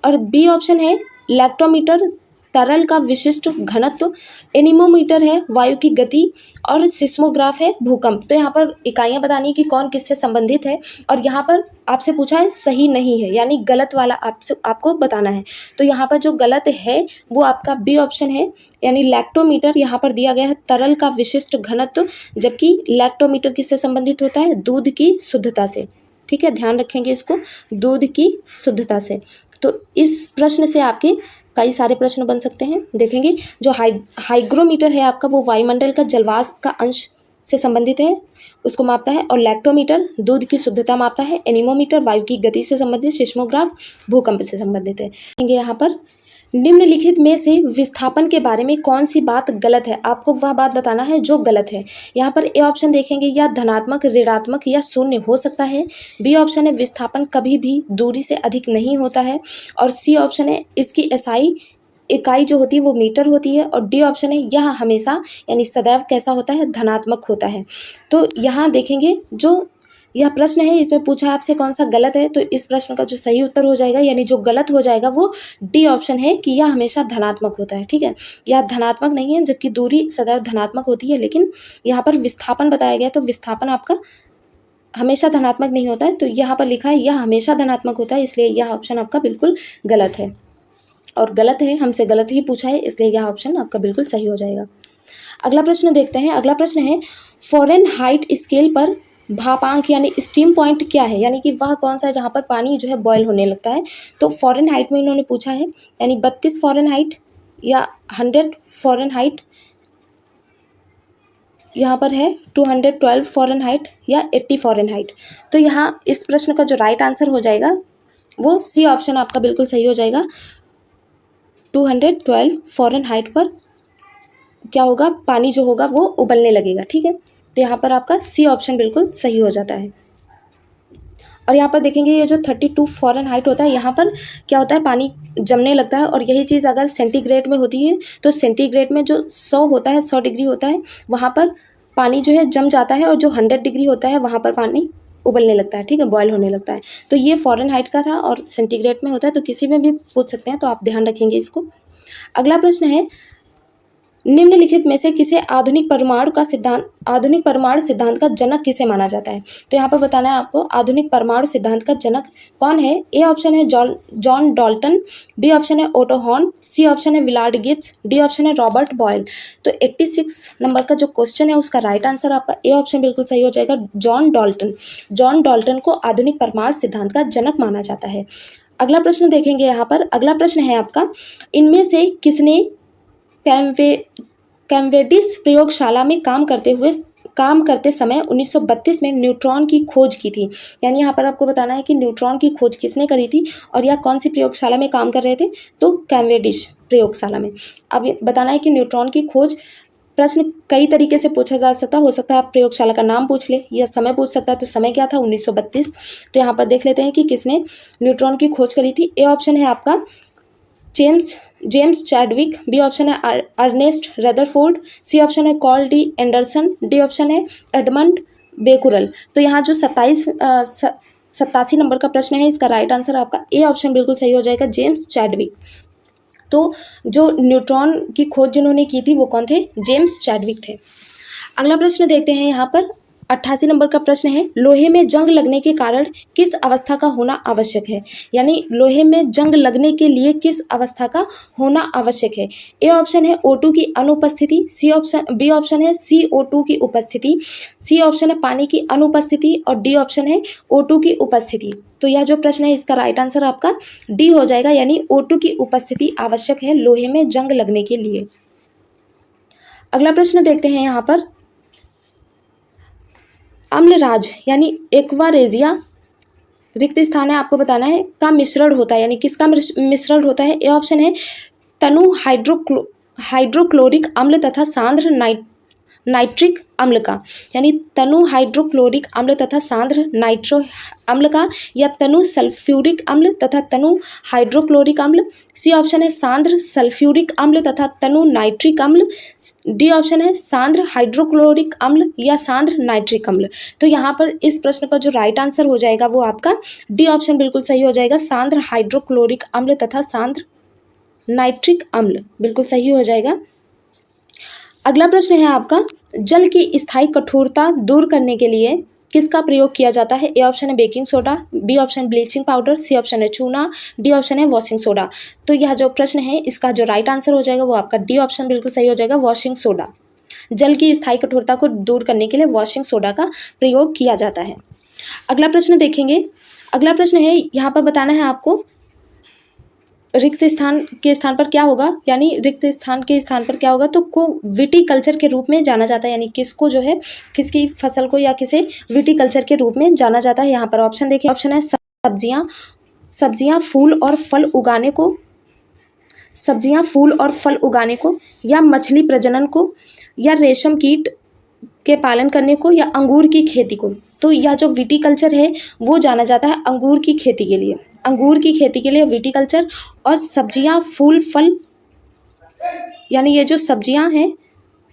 और बी ऑप्शन है लैक्टोमीटर, तरल का विशिष्ट घनत्व, एनीमोमीटर है वायु की गति, और सिस्मोग्राफ है भूकंप। तो यहाँ पर इकाइयाँ बतानी कि कौन किससे संबंधित है, और यहाँ पर आपसे पूछा है सही नहीं है, यानी गलत वाला आपको बताना है। तो यहाँ पर जो गलत है वो आपका बी ऑप्शन है, यानी लैक्टोमीटर। यहाँ पर दिया गया है तरल का विशिष्ट घनत्व, जबकि लैक्टोमीटर किससे संबंधित होता है? दूध की शुद्धता से। ठीक है, ध्यान रखेंगे इसको, दूध की शुद्धता से। तो इस प्रश्न से आपके कई सारे प्रश्न बन सकते हैं। देखेंगे जो हाइग्रोमीटर है आपका वो वायुमंडल का जलवाष्प का अंश से संबंधित है, उसको मापता है, और लैक्टोमीटर दूध की शुद्धता मापता है, एनीमोमीटर वायु की गति से संबंधित, सिस्मोग्राफ भूकंप से संबंधित है। देखेंगे यहाँ पर, निम्नलिखित में से विस्थापन के बारे में कौन सी बात गलत है? आपको वह बात बताना है जो गलत है। यहाँ पर ए ऑप्शन देखेंगे, या धनात्मक, ऋणात्मक या शून्य हो सकता है। बी ऑप्शन है विस्थापन कभी भी दूरी से अधिक नहीं होता है, और सी ऑप्शन है इसकी एसआई इकाई जो होती है वो मीटर होती है, और डी ऑप्शन है यह हमेशा यानी सदैव कैसा होता है? धनात्मक होता है। तो यहाँ देखेंगे जो यह प्रश्न है इसमें पूछा आपसे कौन सा गलत है, तो इस प्रश्न का जो सही उत्तर हो जाएगा, यानी जो गलत हो जाएगा वो डी ऑप्शन है कि यह हमेशा धनात्मक होता है। ठीक है, यह धनात्मक नहीं है, जबकि दूरी सदैव धनात्मक होती है, लेकिन यहाँ पर विस्थापन बताया गया तो विस्थापन आपका हमेशा धनात्मक नहीं होता है। तो यहाँ पर लिखा है यह हमेशा धनात्मक होता है, इसलिए यह ऑप्शन आपका बिल्कुल गलत है, और गलत है, हमसे गलत ही पूछा है, इसलिए यह ऑप्शन आपका बिल्कुल सही हो जाएगा। अगला प्रश्न देखते हैं। अगला प्रश्न है, फ़ारेनहाइट स्केल पर भापांक यानी स्टीम पॉइंट क्या है? यानी कि वह कौन सा है जहाँ पर पानी जो है बॉयल होने लगता है? तो फ़ारेनहाइट में इन्होंने पूछा है, यानी 32 फ़ारेनहाइट या 100 फ़ारेनहाइट, यहाँ पर है 212 फ़ारेनहाइट या 80 फ़ारेनहाइट। तो यहाँ इस प्रश्न का जो राइट आंसर हो जाएगा वो सी ऑप्शन आपका बिल्कुल सही हो जाएगा, 212 फ़ारेनहाइट पर क्या होगा, पानी जो होगा वो उबलने लगेगा। ठीक है, तो यहाँ पर आपका सी ऑप्शन बिल्कुल सही हो जाता है। और यहाँ पर देखेंगे ये जो 32 फ़ारेनहाइट होता है, यहाँ पर क्या होता है, पानी जमने लगता है। और यही चीज़ अगर सेंटीग्रेड में होती है तो सेंटीग्रेड में जो 100 होता है, 100 डिग्री होता है, वहाँ पर पानी जो है जम जाता है, और जो 100 डिग्री होता है वहाँ पर पानी उबलने लगता है। ठीक है, बॉयल होने लगता है। तो ये फ़ारेनहाइट का था और सेंटीग्रेड में होता है, तो किसी में भी पूछ सकते हैं, तो आप ध्यान रखेंगे इसको। अगला प्रश्न है, निम्नलिखित में से किसे आधुनिक परमाणु सिद्धांत का जनक किसे माना जाता है? तो यहाँ पर बताना है आपको आधुनिक परमाणु सिद्धांत का जनक कौन है। ए ऑप्शन है जॉन डाल्टन, बी ऑप्शन है ओटो हॉर्न, सी ऑप्शन है विलार्ड गिब्स, डी ऑप्शन है रॉबर्ट बॉयल। तो 86 नंबर का जो क्वेश्चन है उसका राइट आंसर आपका ए ऑप्शन बिल्कुल सही हो जाएगा, जॉन डाल्टन। जॉन डाल्टन को आधुनिक परमाणु सिद्धांत का जनक माना जाता है। अगला प्रश्न देखेंगे यहाँ पर। अगला प्रश्न है आपका, इनमें से किसने कैवेंडिश प्रयोगशाला में काम करते समय 1932 में न्यूट्रॉन की खोज की थी। यानी यहाँ पर आपको बताना है कि न्यूट्रॉन की खोज किसने करी थी और यह कौन सी प्रयोगशाला में काम कर रहे थे, तो कैवेंडिश प्रयोगशाला में। अब ये बताना है कि न्यूट्रॉन की खोज, प्रश्न कई तरीके से पूछा जा सकता हो सकता है आप प्रयोगशाला का नाम पूछ ले या समय पूछ सकता है, तो समय क्या था, 1932। तो यहाँ पर देख लेते हैं कि किसने न्यूट्रॉन की खोज करी थी। ए ऑप्शन है आपका जेम्स चैडविक, बी ऑप्शन है अर्नेस्ट रदरफोर्ड, सी ऑप्शन है Carl D Anderson, D option है एडमंड बेकुरल। तो यहाँ जो 87 नंबर का प्रश्न है, इसका राइट आंसर आपका ए ऑप्शन बिल्कुल सही हो जाएगा, जेम्स चैडविक। तो जो न्यूट्रॉन की खोज जिन्होंने की थी वो कौन थे, जेम्स चैडविक थे। अगला प्रश्न देखते हैं यहाँ पर। 88 नंबर का प्रश्न है, लोहे में जंग लगने के कारण किस अवस्था का होना आवश्यक है। यानी लोहे में जंग लगने के लिए किस अवस्था का होना आवश्यक है। ए ऑप्शन है O2 की अनुपस्थिति, बी ऑप्शन है CO2 की उपस्थिति, सी ऑप्शन है पानी की अनुपस्थिति, और डी ऑप्शन है O2 की उपस्थिति। तो यह जो प्रश्न है इसका राइट आंसर आपका डी हो जाएगा, यानी O2 की उपस्थिति आवश्यक है लोहे में जंग लगने के लिए। अगला प्रश्न देखते हैं यहाँ पर। अम्लराज यानी एक्वारेजिया, रिक्त स्थान है आपको बताना है, का मिश्रण होता है, यानी किसका मिश्रण होता है। ए ऑप्शन है तनु हाइड्रोक्लोरिक अम्ल तथा सांद्र नाइट्रिक अम्ल का, यानी तनु हाइड्रोक्लोरिक अम्ल तथा सांद्र नाइट्रो अम्ल का, या तनु सल्फ्यूरिक अम्ल तथा तनु हाइड्रोक्लोरिक अम्ल। सी ऑप्शन है सांद्र सल्फ्यूरिक अम्ल तथा तनु नाइट्रिक अम्ल, डी ऑप्शन है सांद्र हाइड्रोक्लोरिक अम्ल या सांद्र नाइट्रिक अम्ल। तो यहाँ पर इस प्रश्न का जो राइट आंसर हो जाएगा वो आपका डी ऑप्शन बिल्कुल सही हो जाएगा, सांद्र हाइड्रोक्लोरिक अम्ल तथा सांद्र नाइट्रिक अम्ल बिल्कुल सही हो जाएगा। अगला प्रश्न है आपका, जल की स्थायी कठोरता दूर करने के लिए किसका प्रयोग किया जाता है। ए ऑप्शन है baking soda, B option bleaching powder, C option है चूना, डी ऑप्शन है वॉशिंग सोडा। तो यह जो प्रश्न है इसका जो राइट आंसर हो जाएगा वो आपका डी ऑप्शन बिल्कुल सही हो जाएगा, वॉशिंग सोडा। जल की स्थायी कठोरता को दूर करने के लिए वॉशिंग सोडा का प्रयोग किया जाता है। अगला प्रश्न देखेंगे। अगला प्रश्न है, यहाँ पर बताना है आपको रिक्त स्थान के स्थान पर क्या होगा, यानी रिक्त स्थान के स्थान पर क्या होगा, तो को विटिकल्चर के रूप में जाना जाता है। यानी किसको जो है, किसकी फसल को या किसे विटिकल्चर के रूप में जाना जाता है। यहाँ पर ऑप्शन देखिए, ऑप्शन है सब्जियां फूल और फल उगाने को, या मछली प्रजनन को, या रेशम कीट के पालन करने को, या अंगूर की खेती को। तो यह जो विटिकल्चर है वो जाना जाता है अंगूर की खेती के लिए। अंगूर की खेती के लिए विटिकल्चर, और सब्जियां फूल फल, यानी ये जो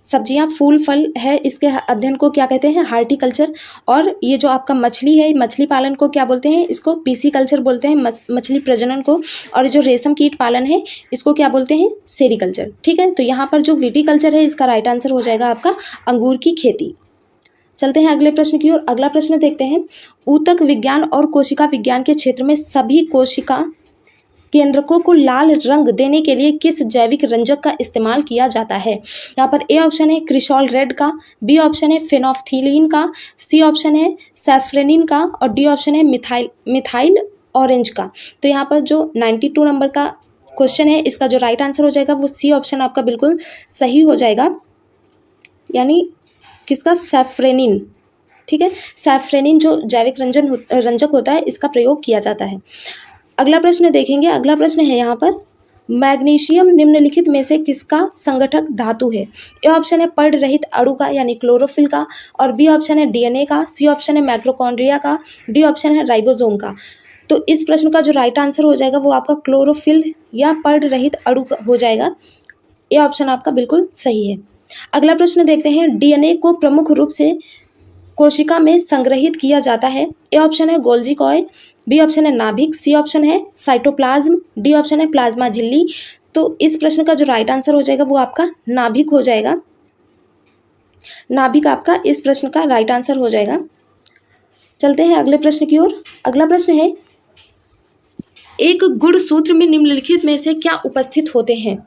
सब्जियां फूल फल है इसके अध्ययन को क्या कहते हैं, हार्टिकल्चर। और ये जो आपका मछली है, मछली पालन को क्या बोलते हैं, इसको पीसीकल्चर बोलते हैं, मछली प्रजनन को। और जो रेशम कीट पालन है इसको क्या बोलते हैं, सेरिकल्चर। ठीक है, तो यहाँ पर जो विटिकल्चर है इसका राइट आंसर हो जाएगा आपका अंगूर की खेती। चलते हैं अगले प्रश्न की ओर। अगला प्रश्न देखते हैं, ऊतक विज्ञान और कोशिका विज्ञान के क्षेत्र में सभी कोशिका केंद्रकों को लाल रंग देने के लिए किस जैविक रंजक का इस्तेमाल किया जाता है। यहाँ पर ए ऑप्शन है क्रिसॉल रेड का, बी ऑप्शन है फेनोल्फथीलीन का, सी ऑप्शन है सैफ्रेनिन का, और डी ऑप्शन है मिथाइल ऑरेंज का। तो यहाँ पर जो 92 नंबर का क्वेश्चन है इसका जो राइट आंसर हो जाएगा वो सी ऑप्शन आपका बिल्कुल सही हो जाएगा, यानी किसका, सैफ्रेनिन। ठीक है, सैफ्रेनिन जो जैविक रंजक होता है इसका प्रयोग किया जाता है। अगला प्रश्न देखेंगे। अगला प्रश्न है यहाँ पर, मैग्नीशियम निम्नलिखित में से किसका संगठक धातु है? ए ऑप्शन है पर्ण रहित अणु का यानी क्लोरोफिल का, और बी ऑप्शन है डीएनए का, सी ऑप्शन है माइटोकॉन्ड्रिया का, डी ऑप्शन है राइबोसोम का। तो इस प्रश्न का जो राइट आंसर हो जाएगा वो आपका क्लोरोफिल या पर्ण रहित अणु हो जाएगा। ये ऑप्शन आपका बिल्कुल सही है। अगला प्रश्न देखते हैं, डीएनए को प्रमुख रूप से कोशिका में संग्रहित किया जाता है। ए ऑप्शन है गोल्जी कॉय, बी ऑप्शन है नाभिक, सी ऑप्शन है साइटोप्लाज्म, डी ऑप्शन है प्लाज्मा झिल्ली। तो इस प्रश्न का जो राइट आंसर हो जाएगा वो आपका नाभिक हो जाएगा। नाभिक आपका इस प्रश्न का राइट आंसर हो जाएगा। चलते हैं अगले प्रश्न की ओर। अगला प्रश्न है, एक गुणसूत्र में निम्नलिखित में से क्या उपस्थित होते हैं?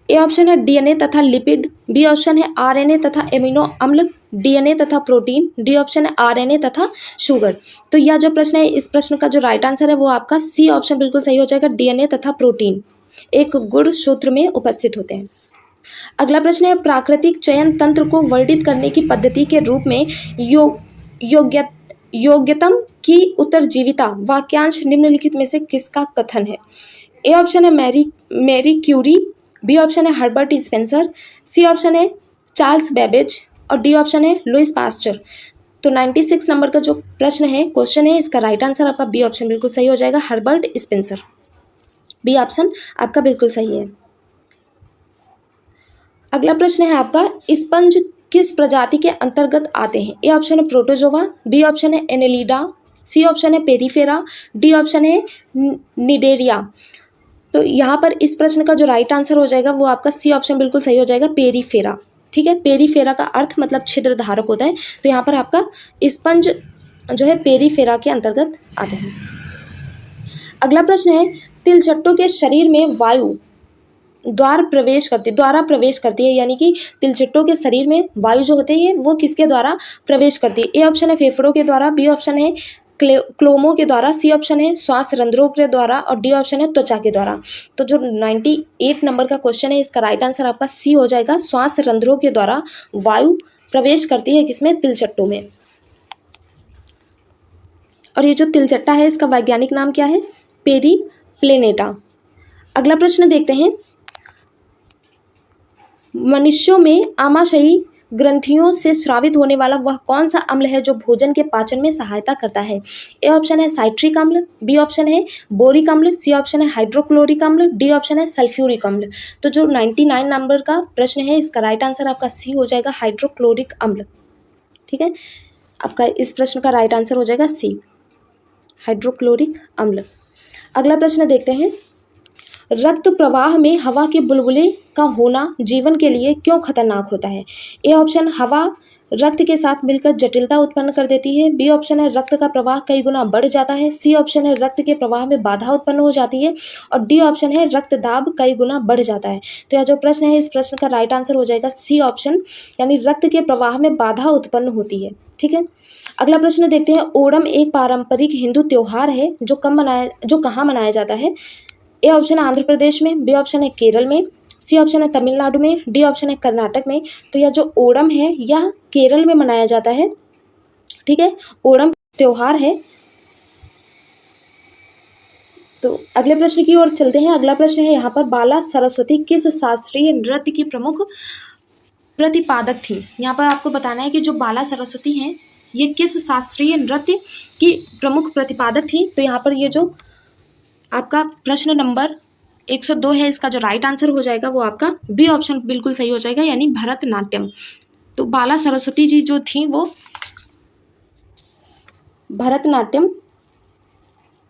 ए ऑप्शन है डीएनए तथा लिपिड, बी ऑप्शन है आरएनए तथा एमिनो अम्ल, डीएनए तथा प्रोटीन, डी ऑप्शन है आरएनए तथा शुगर। तो यह जो प्रश्न है इस प्रश्न का जो राइट आंसर है वो आपका सी ऑप्शन बिल्कुल सही हो जाएगा। डीएनए तथा प्रोटीन एक गुणसूत्र में उपस्थित होते हैं। अगला प्रश्न है, प्राकृतिक चयन तंत्र को वर्णित करने की पद्धति के रूप में योग्यतम की उत्तरजीविता वाक्यांश निम्नलिखित में से किसका कथन है? ए ऑप्शन है मैरी क्यूरी, बी ऑप्शन है हर्बर्ट स्पेंसर, सी ऑप्शन है चार्ल्स बेबेज, और डी ऑप्शन है लुइस पास्चर। तो 96 नंबर का जो प्रश्न है, क्वेश्चन है, इसका राइट आंसर आपका बी ऑप्शन बिल्कुल सही हो जाएगा, हर्बर्ट स्पेंसर। बी ऑप्शन आपका बिल्कुल सही है। अगला प्रश्न है आपका, स्पंज किस प्रजाति के अंतर्गत आते हैं? ए ऑप्शन है प्रोटोजोआ, बी ऑप्शन है एनेलिडा, सी ऑप्शन है पेरिफेरा, डी ऑप्शन है निडेरिया। तो यहाँ पर इस प्रश्न का जो राइट आंसर हो जाएगा वो आपका सी ऑप्शन बिल्कुल सही हो जाएगा, पेरिफेरा। ठीक है, पेरिफेरा का अर्थ मतलब छिद्र धारक होता है। तो यहाँ पर आपका स्पंज जो है पेरिफेरा के अंतर्गत आते हैं। अगला प्रश्न है, तिलचट्टों के शरीर में वायु द्वारा प्रवेश करती है, यानी कि तिलचट्टों के शरीर में वायु जो होती है वो किसके द्वारा प्रवेश करती है? ए ऑप्शन है फेफड़ों के द्वारा, बी ऑप्शन है क्लोमों के द्वारा, सी ऑप्शन है श्वास रंध्रों के द्वारा, और डी ऑप्शन है त्वचा के द्वारा। तो जो 98 नंबर का क्वेश्चन है इसका राइट आंसर आपका सी हो जाएगा, श्वास रंध्रों के द्वारा वायु प्रवेश करती है किसमें? तिलचट्टों में। और ये जो तिलचट्टा है इसका वैज्ञानिक नाम क्या है? पेरीप्लेनेटा। अगला प्रश्न देखते हैं, मनुष्यों में आमाशयी ग्रंथियों से स्रावित होने वाला वह कौन सा अम्ल है जो भोजन के पाचन में सहायता करता है? ए ऑप्शन है साइट्रिक अम्ल, बी ऑप्शन है बोरिक अम्ल, सी ऑप्शन है हाइड्रोक्लोरिक अम्ल, डी ऑप्शन है सल्फ्यूरिक अम्ल। तो जो 99 नंबर का प्रश्न है इसका राइट आंसर आपका सी हो जाएगा, हाइड्रोक्लोरिक अम्ल। ठीक है, आपका इस प्रश्न का राइट आंसर हो जाएगा सी, हाइड्रोक्लोरिक अम्ल। अगला प्रश्न देखते हैं, रक्त प्रवाह में हवा के बुलबुले का होना जीवन के लिए क्यों खतरनाक होता है? ए ऑप्शन, हवा रक्त के साथ मिलकर जटिलता उत्पन्न कर देती है, बी ऑप्शन है रक्त का प्रवाह कई गुना बढ़ जाता है, सी ऑप्शन है रक्त के प्रवाह में बाधा उत्पन्न हो जाती है, और डी ऑप्शन है रक्त दाब कई गुना बढ़ जाता है। तो यह जो प्रश्न है इस प्रश्न का राइट आंसर हो जाएगा सी ऑप्शन, यानी रक्त के प्रवाह में बाधा उत्पन्न होती है। ठीक है, अगला प्रश्न देखते हैं, ओणम एक पारंपरिक हिंदू त्योहार है जो कहाँ मनाया जाता है? ए ऑप्शन है आंध्र प्रदेश में, बी ऑप्शन है केरल में, सी ऑप्शन है तमिलनाडु में, डी ऑप्शन है कर्नाटक में। तो यह जो ओणम है यह केरल में मनाया जाता है। ठीक है, ओणम त्योहार है। तो अगले प्रश्न की ओर चलते हैं। अगला प्रश्न है यहाँ पर, बाला सरस्वती किस शास्त्रीय नृत्य की प्रमुख प्रतिपादक थी? यहाँ पर आपको बताना है कि जो बाला सरस्वती हैं ये किस शास्त्रीय नृत्य की प्रमुख प्रतिपादक थी। तो यहाँ पर ये जो आपका प्रश्न नंबर 102 है इसका जो राइट आंसर हो जाएगा वो आपका बी ऑप्शन बिल्कुल सही हो जाएगा, यानी भरतनाट्यम। तो बाला सरस्वती जी जो थी वो भरतनाट्यम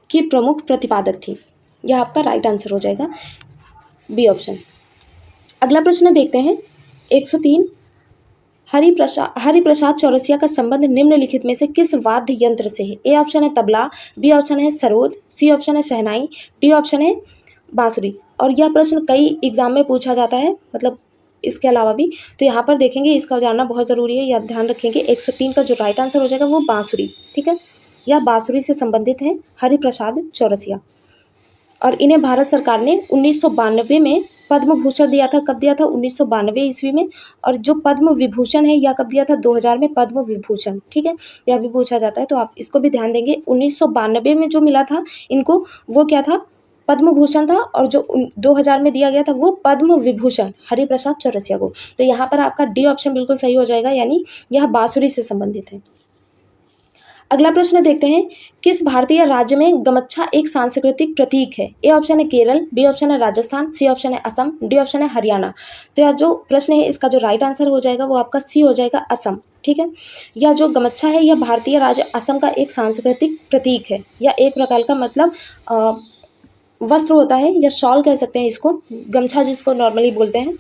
की प्रमुख प्रतिपादक थी। यह आपका राइट आंसर हो जाएगा, बी ऑप्शन। अगला प्रश्न देखते हैं 103, हरिप्रसाद चौरसिया का संबंध निम्नलिखित में से किस वाद्य यंत्र से है? ए ऑप्शन है तबला, बी ऑप्शन है सरोद, सी ऑप्शन है शहनाई, डी ऑप्शन है बांसुरी। और यह प्रश्न कई एग्जाम में पूछा जाता है, मतलब इसके अलावा भी। तो यहाँ पर देखेंगे, इसका जानना बहुत ज़रूरी है, यह ध्यान रखेंगे। 103 का जो राइट आंसर हो जाएगा वो बांसुरी। ठीक है, यह बांसुरी से संबंधित है हरिप्रसाद चौरसिया, और इन्हें भारत सरकार ने 1992 में पद्म भूषण दिया था। कब दिया था? 1992 ईस्वी में। और जो पद्म विभूषण है यह कब दिया था? 2000 में पद्म विभूषण। ठीक है, यह भी पूछा जाता है, तो आप इसको भी ध्यान देंगे। 1992 में जो मिला था इनको वो क्या था? पद्म भूषण था, और जो 2000 में दिया गया था वो पद्म विभूषण हरिप्रसाद चौरसिया को। तो यहाँ पर आपका डी ऑप्शन बिल्कुल सही हो जाएगा, यानी यह बांसुरी से संबंधित है। अगला प्रश्न देखते हैं, किस भारतीय राज्य में गमच्छा एक सांस्कृतिक प्रतीक है? ए ऑप्शन है केरल, बी ऑप्शन है राजस्थान, सी ऑप्शन है असम, डी ऑप्शन है हरियाणा। तो यह जो प्रश्न है इसका जो राइट आंसर हो जाएगा वो आपका सी हो जाएगा, असम। ठीक है, यह जो गमच्छा है यह भारतीय राज्य असम का एक सांस्कृतिक प्रतीक है। यह एक प्रकार का मतलब वस्त्र होता है, या शॉल कह सकते हैं इसको, गमछा जिसको नॉर्मली बोलते हैं।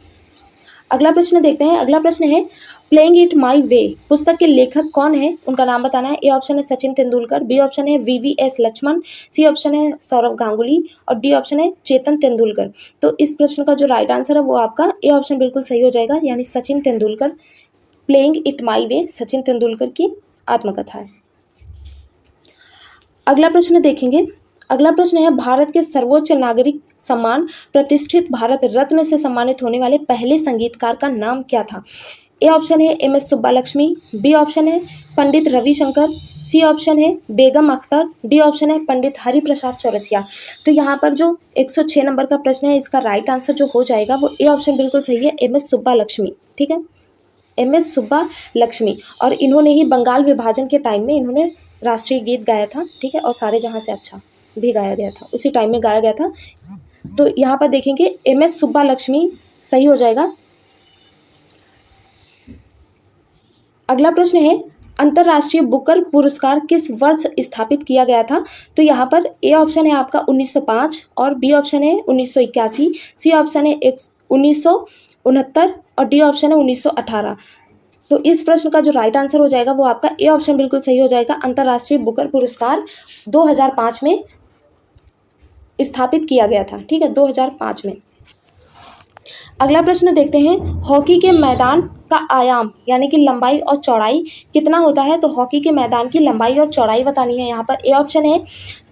अगला प्रश्न देखते हैं। अगला प्रश्न है, प्लेइंग इट माई वे पुस्तक के लेखक कौन है? उनका नाम बताना है। ए ऑप्शन है सचिन तेंदुलकर, बी ऑप्शन है VVS लक्ष्मण, सी ऑप्शन है सौरव गांगुली, और डी ऑप्शन है चेतन तेंदुलकर। तो इस प्रश्न का जो राइट आंसर है वो आपका ए ऑप्शन बिल्कुल सही हो जाएगा, यानी Sachin Tendulkar. Playing it my way Sachin Tendulkar की आत्मकथा है। अगला प्रश्न देखेंगे। अगला प्रश्न है, भारत के सर्वोच्च नागरिक सम्मान प्रतिष्ठित भारत रत्न से सम्मानित होने वाले पहले संगीतकार का नाम क्या था? ए ऑप्शन है MS सुब्बालक्ष्मी, बी ऑप्शन है पंडित रविशंकर, सी ऑप्शन है बेगम अख्तर, डी ऑप्शन है पंडित हरिप्रसाद चौरसिया। तो यहाँ पर जो 106 नंबर का प्रश्न है इसका राइट आंसर जो हो जाएगा वो ए ऑप्शन बिल्कुल सही है, MS सुब्बालक्ष्मी। ठीक है, MS सुब्बालक्ष्मी, और इन्होंने ही बंगाल विभाजन के टाइम में इन्होंने राष्ट्रीय गीत गाया था। ठीक है, और सारे जहाँ से अच्छा भी गाया गया था, उसी टाइम में गाया गया था। तो यहाँ पर देखेंगे MS सुब्बालक्ष्मी सही हो जाएगा। अगला प्रश्न है, अंतर्राष्ट्रीय बुकर पुरस्कार किस वर्ष स्थापित किया गया था? तो यहाँ पर ए ऑप्शन है आपका 1905, और बी ऑप्शन है 1981, सी ऑप्शन है 1969, और डी ऑप्शन है 1918। तो इस प्रश्न का जो राइट आंसर हो जाएगा वो आपका ए ऑप्शन बिल्कुल सही हो जाएगा। अंतर्राष्ट्रीय बुकर पुरस्कार 2005 में स्थापित किया गया था। ठीक है, 2005 में। अगला प्रश्न देखते हैं, हॉकी के मैदान का आयाम यानी कि लंबाई और चौड़ाई कितना होता है? तो हॉकी के मैदान की लंबाई और चौड़ाई बतानी है। यहाँ पर ए ऑप्शन है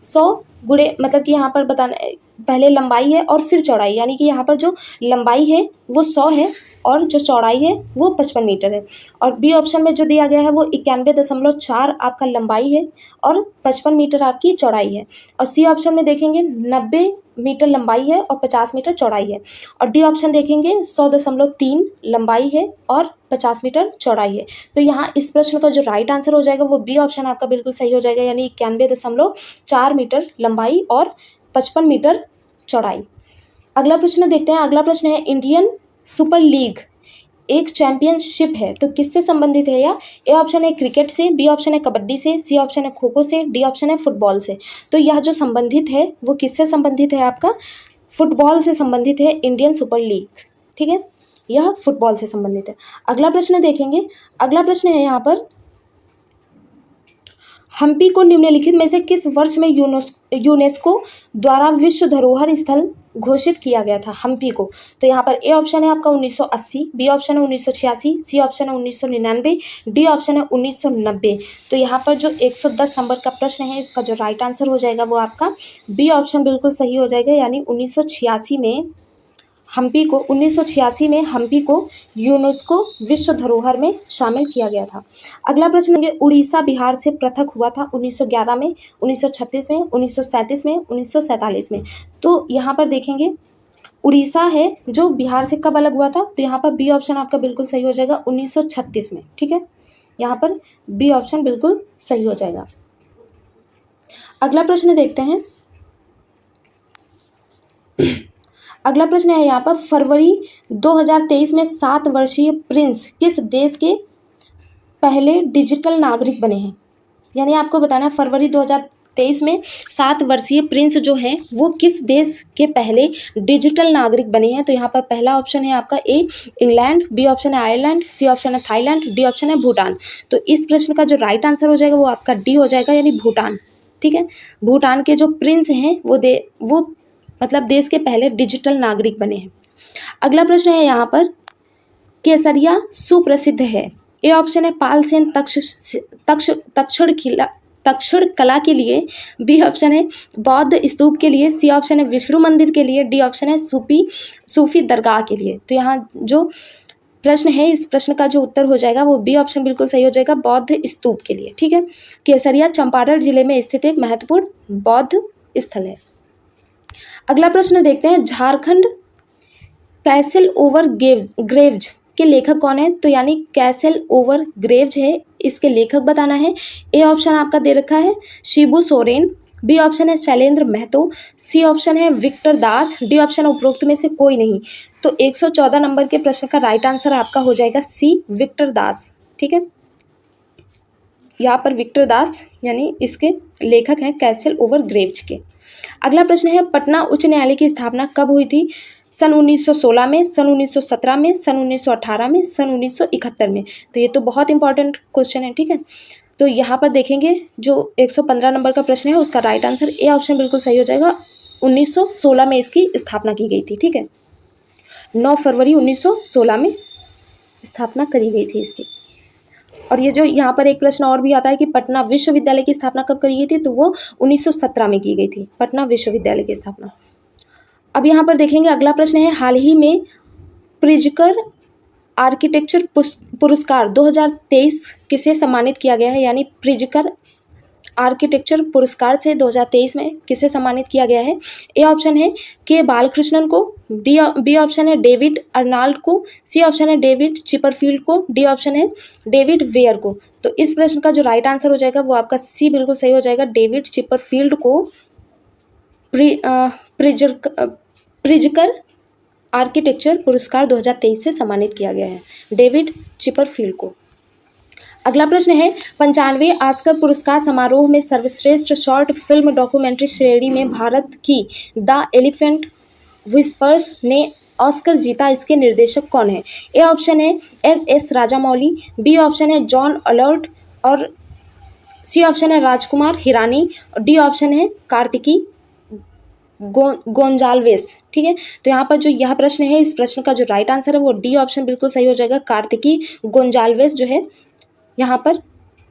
100 गुणे, मतलब कि यहाँ पर बताना पहले लंबाई है और फिर चौड़ाई, यानी कि यहाँ पर जो लंबाई है वो 100 है और जो चौड़ाई है वो 55 मीटर है। और बी ऑप्शन में जो दिया गया है वो 91.4 आपका लंबाई है और 55 मीटर आपकी चौड़ाई है। और सी ऑप्शन में देखेंगे 90 मीटर लंबाई है और 50 मीटर चौड़ाई है। और डी ऑप्शन देखेंगे 100.3 लंबाई है और 50 मीटर चौड़ाई है। तो यहाँ इस प्रश्न का जो राइट आंसर हो जाएगा वो बी ऑप्शन आपका बिल्कुल सही हो जाएगा, यानी 91.4 मीटर लंबाई और 55 मीटर चौड़ाई। अगला प्रश्न देखते हैं। अगला प्रश्न है, इंडियन सुपर लीग एक चैंपियनशिप है तो किससे संबंधित है यह? ए ऑप्शन है क्रिकेट से, बी ऑप्शन है कबड्डी से, सी ऑप्शन है खो खो से, डी ऑप्शन है फुटबॉल से। तो यह जो संबंधित है वो किससे संबंधित है? आपका फुटबॉल से संबंधित है इंडियन सुपर लीग। ठीक है, यह फुटबॉल से संबंधित है। अगला प्रश्न देखेंगे। अगला प्रश्न है यहाँ पर, हम्पी को निम्नलिखित में से किस वर्ष में यूनेस्को द्वारा विश्व धरोहर स्थल घोषित किया गया था? हम्पी को। तो यहाँ पर ए ऑप्शन है आपका 1980, बी ऑप्शन है 1986, सी ऑप्शन है 1999, डी ऑप्शन है 1990। तो यहाँ पर जो 110 नंबर का प्रश्न है इसका जो राइट आंसर हो जाएगा वो आपका बी ऑप्शन बिल्कुल सही हो जाएगा, यानी 1986 में हम्पी को यूनेस्को विश्व धरोहर में शामिल किया गया था। अगला प्रश्न है, उड़ीसा बिहार से पृथक हुआ था 1911 में, 1936 में, 1937 में, 1947 में। तो यहाँ पर देखेंगे उड़ीसा है जो बिहार से कब अलग हुआ था? तो यहाँ पर बी ऑप्शन आपका बिल्कुल सही हो जाएगा 1936 में। ठीक है, यहाँ पर बी ऑप्शन बिल्कुल सही हो जाएगा। अगला प्रश्न देखते हैं। अगला प्रश्न है यहाँ पर, फरवरी 2023 में 7 वर्षीय प्रिंस किस देश के पहले डिजिटल नागरिक बने हैं? यानी आपको बताना है फरवरी 2023 में 7 वर्षीय प्रिंस जो हैं वो किस देश के पहले डिजिटल नागरिक बने हैं? तो यहाँ पर पहला ऑप्शन है आपका ए इंग्लैंड, बी ऑप्शन है आयरलैंड, सी ऑप्शन है थाईलैंड, डी ऑप्शन है भूटान। तो इस प्रश्न का जो राइट आंसर हो जाएगा वो आपका डी हो जाएगा, यानी भूटान। ठीक है, भूटान के जो प्रिंस हैं वो मतलब देश के पहले डिजिटल नागरिक बने हैं। अगला प्रश्न है यहाँ पर, केसरिया सुप्रसिद्ध है। ए ऑप्शन है पालसेन तक्षण कला के लिए, बी ऑप्शन है बौद्ध स्तूप के लिए, सी ऑप्शन है विष्णु मंदिर के लिए, डी ऑप्शन है सूफी दरगाह के लिए। तो यहाँ जो प्रश्न है इस प्रश्न का जो उत्तर हो जाएगा वो बी ऑप्शन बिल्कुल सही हो जाएगा, बौद्ध स्तूप के लिए। ठीक है, केसरिया चंपारण जिले में स्थित एक महत्वपूर्ण बौद्ध स्थल है। अगला प्रश्न देखते हैं, झारखंड कैसल ओवर ग्रेव्ज के लेखक कौन है? तो यानी कैसल ओवर ग्रेव्ज है, इसके लेखक बताना है। ए ऑप्शन आपका दे रखा है शिबू सोरेन, बी ऑप्शन है शैलेंद्र महतो, सी ऑप्शन है विक्टर दास, डी ऑप्शन उपरोक्त में से कोई नहीं। तो 114 नंबर के प्रश्न का राइट आंसर आपका हो जाएगा सी, विक्टर दास। ठीक है, यहाँ पर विक्टर दास यानी इसके लेखक हैं कैसल ओवर ग्रेव्ज के। अगला प्रश्न है, पटना उच्च न्यायालय की स्थापना कब हुई थी? सन 1916 में, सन 1917 में, सन 1918 में, सन 1971 में। तो ये तो बहुत इंपॉर्टेंट क्वेश्चन है। ठीक है, तो यहाँ पर देखेंगे जो 115 नंबर का प्रश्न है उसका राइट आंसर ए ऑप्शन बिल्कुल सही हो जाएगा। 1916 में इसकी स्थापना की गई थी। ठीक है, 9 फरवरी 1916 में स्थापना करी गई थी इसकी। और ये जो यहाँ पर एक प्रश्न और भी आता है कि पटना विश्वविद्यालय की स्थापना कब करी गई थी, तो वो 1917 में की गई थी, पटना विश्वविद्यालय की स्थापना। अब यहाँ पर देखेंगे अगला प्रश्न है, हाल ही में प्रिजकर आर्किटेक्चर पुरस्कार 2023 किसे सम्मानित किया गया है? यानी प्रिजकर आर्किटेक्चर पुरस्कार से 2023 में किसे सम्मानित किया गया है? ए ऑप्शन है के बालकृष्णन को, बी ऑप्शन है डेविड अर्नाल्ड को, सी ऑप्शन है डेविड चिपरफील्ड को, डी ऑप्शन है डेविड वेयर को। तो इस प्रश्न का जो राइट आंसर हो जाएगा वो आपका सी बिल्कुल सही हो जाएगा। डेविड चिपरफील्ड को प्रिजकर आर्किटेक्चर पुरस्कार 2023 से सम्मानित किया गया है, डेविड चिपरफील्ड को। अगला प्रश्न है, 95वें ऑस्कर पुरस्कार समारोह में सर्वश्रेष्ठ शॉर्ट फिल्म डॉक्यूमेंट्री श्रेणी में भारत की द एलिफेंट विस्पर्स ने ऑस्कर जीता, इसके निर्देशक कौन है? ए ऑप्शन है एस राजामौली, बी ऑप्शन है जॉन अलर्ट, और सी ऑप्शन है राजकुमार हिरानी, और डी ऑप्शन है कार्तिकी गोंजाल्वेस। ठीक है, तो यहाँ पर जो यह प्रश्न है इस प्रश्न का जो राइट आंसर है वो डी ऑप्शन बिल्कुल सही हो जाएगा। कार्तिकी गोंजाल्वेस जो है यहाँ पर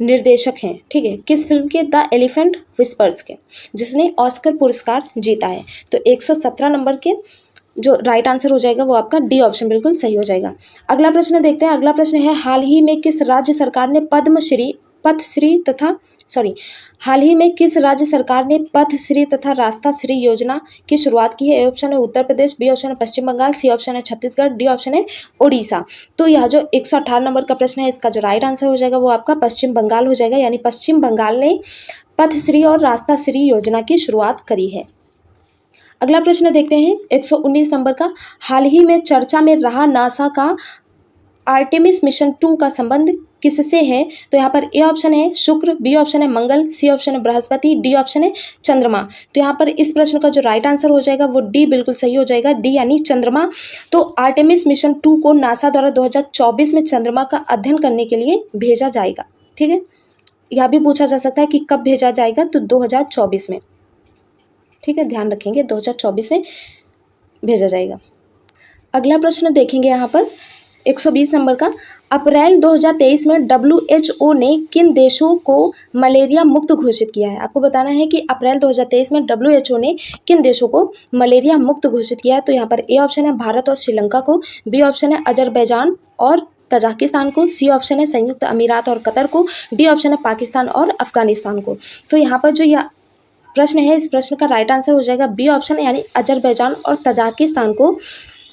निर्देशक हैं। ठीक है, किस फिल्म के? द एलिफेंट विस्पर्स के, जिसने ऑस्कर पुरस्कार जीता है। तो 117 नंबर के जो राइट आंसर हो जाएगा वो आपका डी ऑप्शन बिल्कुल सही हो जाएगा। अगला प्रश्न देखते हैं। अगला प्रश्न है, हाल ही में किस राज्य सरकार ने हाल ही में किस राज्य सरकार ने पथश्री तथा रास्ता श्री योजना की शुरुआत की है? ए ऑप्शन है उत्तर प्रदेश, बी ऑप्शन है पश्चिम बंगाल, सी ऑप्शन है छत्तीसगढ़, डी ऑप्शन है ओडिशा। तो यह जो 118 नंबर का प्रश्न है इसका जो राइट आंसर हो जाएगा वो आपका पश्चिम बंगाल हो जाएगा। यानी पश्चिम बंगाल ने पथश्री और रास्ता श्री योजना की शुरुआत करी है। अगला प्रश्न देखते हैं 119 नंबर का, हाल ही में चर्चा में रहा नासा का आर्टेमिस मिशन 2 का संबंध किससे है? तो यहाँ पर ए ऑप्शन है शुक्र, बी ऑप्शन है मंगल, सी ऑप्शन है बृहस्पति, डी ऑप्शन है चंद्रमा। तो यहाँ पर इस प्रश्न का जो राइट आंसर हो जाएगा वो डी बिल्कुल सही हो जाएगा, डी यानी चंद्रमा। तो आर्टेमिस मिशन 2 को नासा द्वारा 2024 में चंद्रमा का अध्ययन करने के लिए भेजा जाएगा। ठीक है, यह भी पूछा जा सकता है कि कब भेजा जाएगा, तो 2024 में। ठीक है, ध्यान रखेंगे 2024 में भेजा जाएगा। अगला प्रश्न देखेंगे यहाँ पर 120 नंबर का, अप्रैल 2023 में WHO ने किन देशों को मलेरिया मुक्त घोषित किया है? आपको बताना है कि अप्रैल 2023 में WHO ने किन देशों को मलेरिया मुक्त घोषित किया है। तो यहाँ पर ए ऑप्शन है भारत और श्रीलंका को, बी ऑप्शन है अजरबैजान और तजाकिस्तान को, सी ऑप्शन है संयुक्त अमीरात और कतर को, डी ऑप्शन है पाकिस्तान और अफगानिस्तान को। तो यहाँ पर जो यह प्रश्न है इस प्रश्न का राइट आंसर हो जाएगा बी ऑप्शन, यानी अजरबैजान और तजाकिस्तान को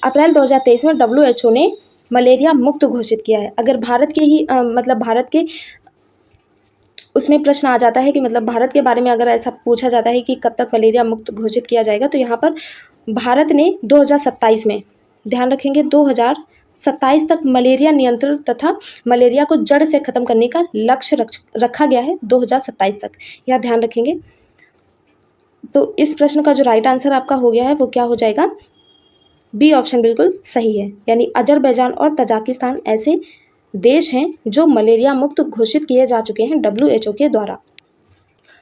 अप्रैल 2023 में WHO ने मलेरिया मुक्त घोषित किया है। अगर भारत के ही भारत के उसमें प्रश्न आ जाता है कि भारत के बारे में अगर ऐसा पूछा जाता है कि कब तक मलेरिया मुक्त घोषित किया जाएगा, तो यहाँ पर भारत ने 2027 में, ध्यान रखेंगे 2027 तक मलेरिया नियंत्रण तथा मलेरिया को जड़ से खत्म करने का लक्ष्य रखा गया है 2027 तक, यह ध्यान रखेंगे। तो इस प्रश्न का जो राइट आंसर आपका हो गया है वो क्या हो जाएगा? बी ऑप्शन बिल्कुल सही है, यानी अजरबैजान और तजाकिस्तान ऐसे देश हैं जो मलेरिया मुक्त घोषित किए जा चुके हैं WHO के द्वारा।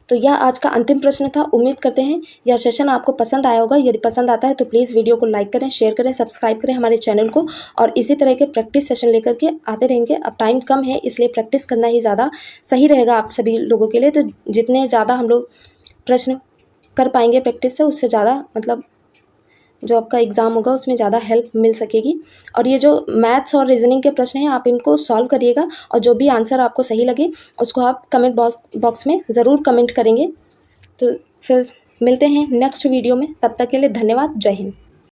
तो यह आज का अंतिम प्रश्न था। उम्मीद करते हैं यह सेशन आपको पसंद आया होगा। यदि पसंद आता है तो प्लीज़ वीडियो को लाइक करें, शेयर करें, सब्सक्राइब करें हमारे चैनल को, और इसी तरह के प्रैक्टिस सेशन लेकर के आते रहेंगे। अब टाइम कम है इसलिए प्रैक्टिस करना ही ज़्यादा सही रहेगा आप सभी लोगों के लिए। तो जितने ज़्यादा हम लोग प्रश्न कर पाएंगे प्रैक्टिस से, उससे ज़्यादा जो आपका एग्ज़ाम होगा उसमें ज़्यादा हेल्प मिल सकेगी। और ये जो मैथ्स और रीजनिंग के प्रश्न हैं आप इनको सॉल्व करिएगा, और जो भी आंसर आपको सही लगे उसको आप कमेंट बॉक्स में ज़रूर कमेंट करेंगे। तो फिर मिलते हैं नेक्स्ट वीडियो में, तब तक के लिए धन्यवाद। जय हिंद।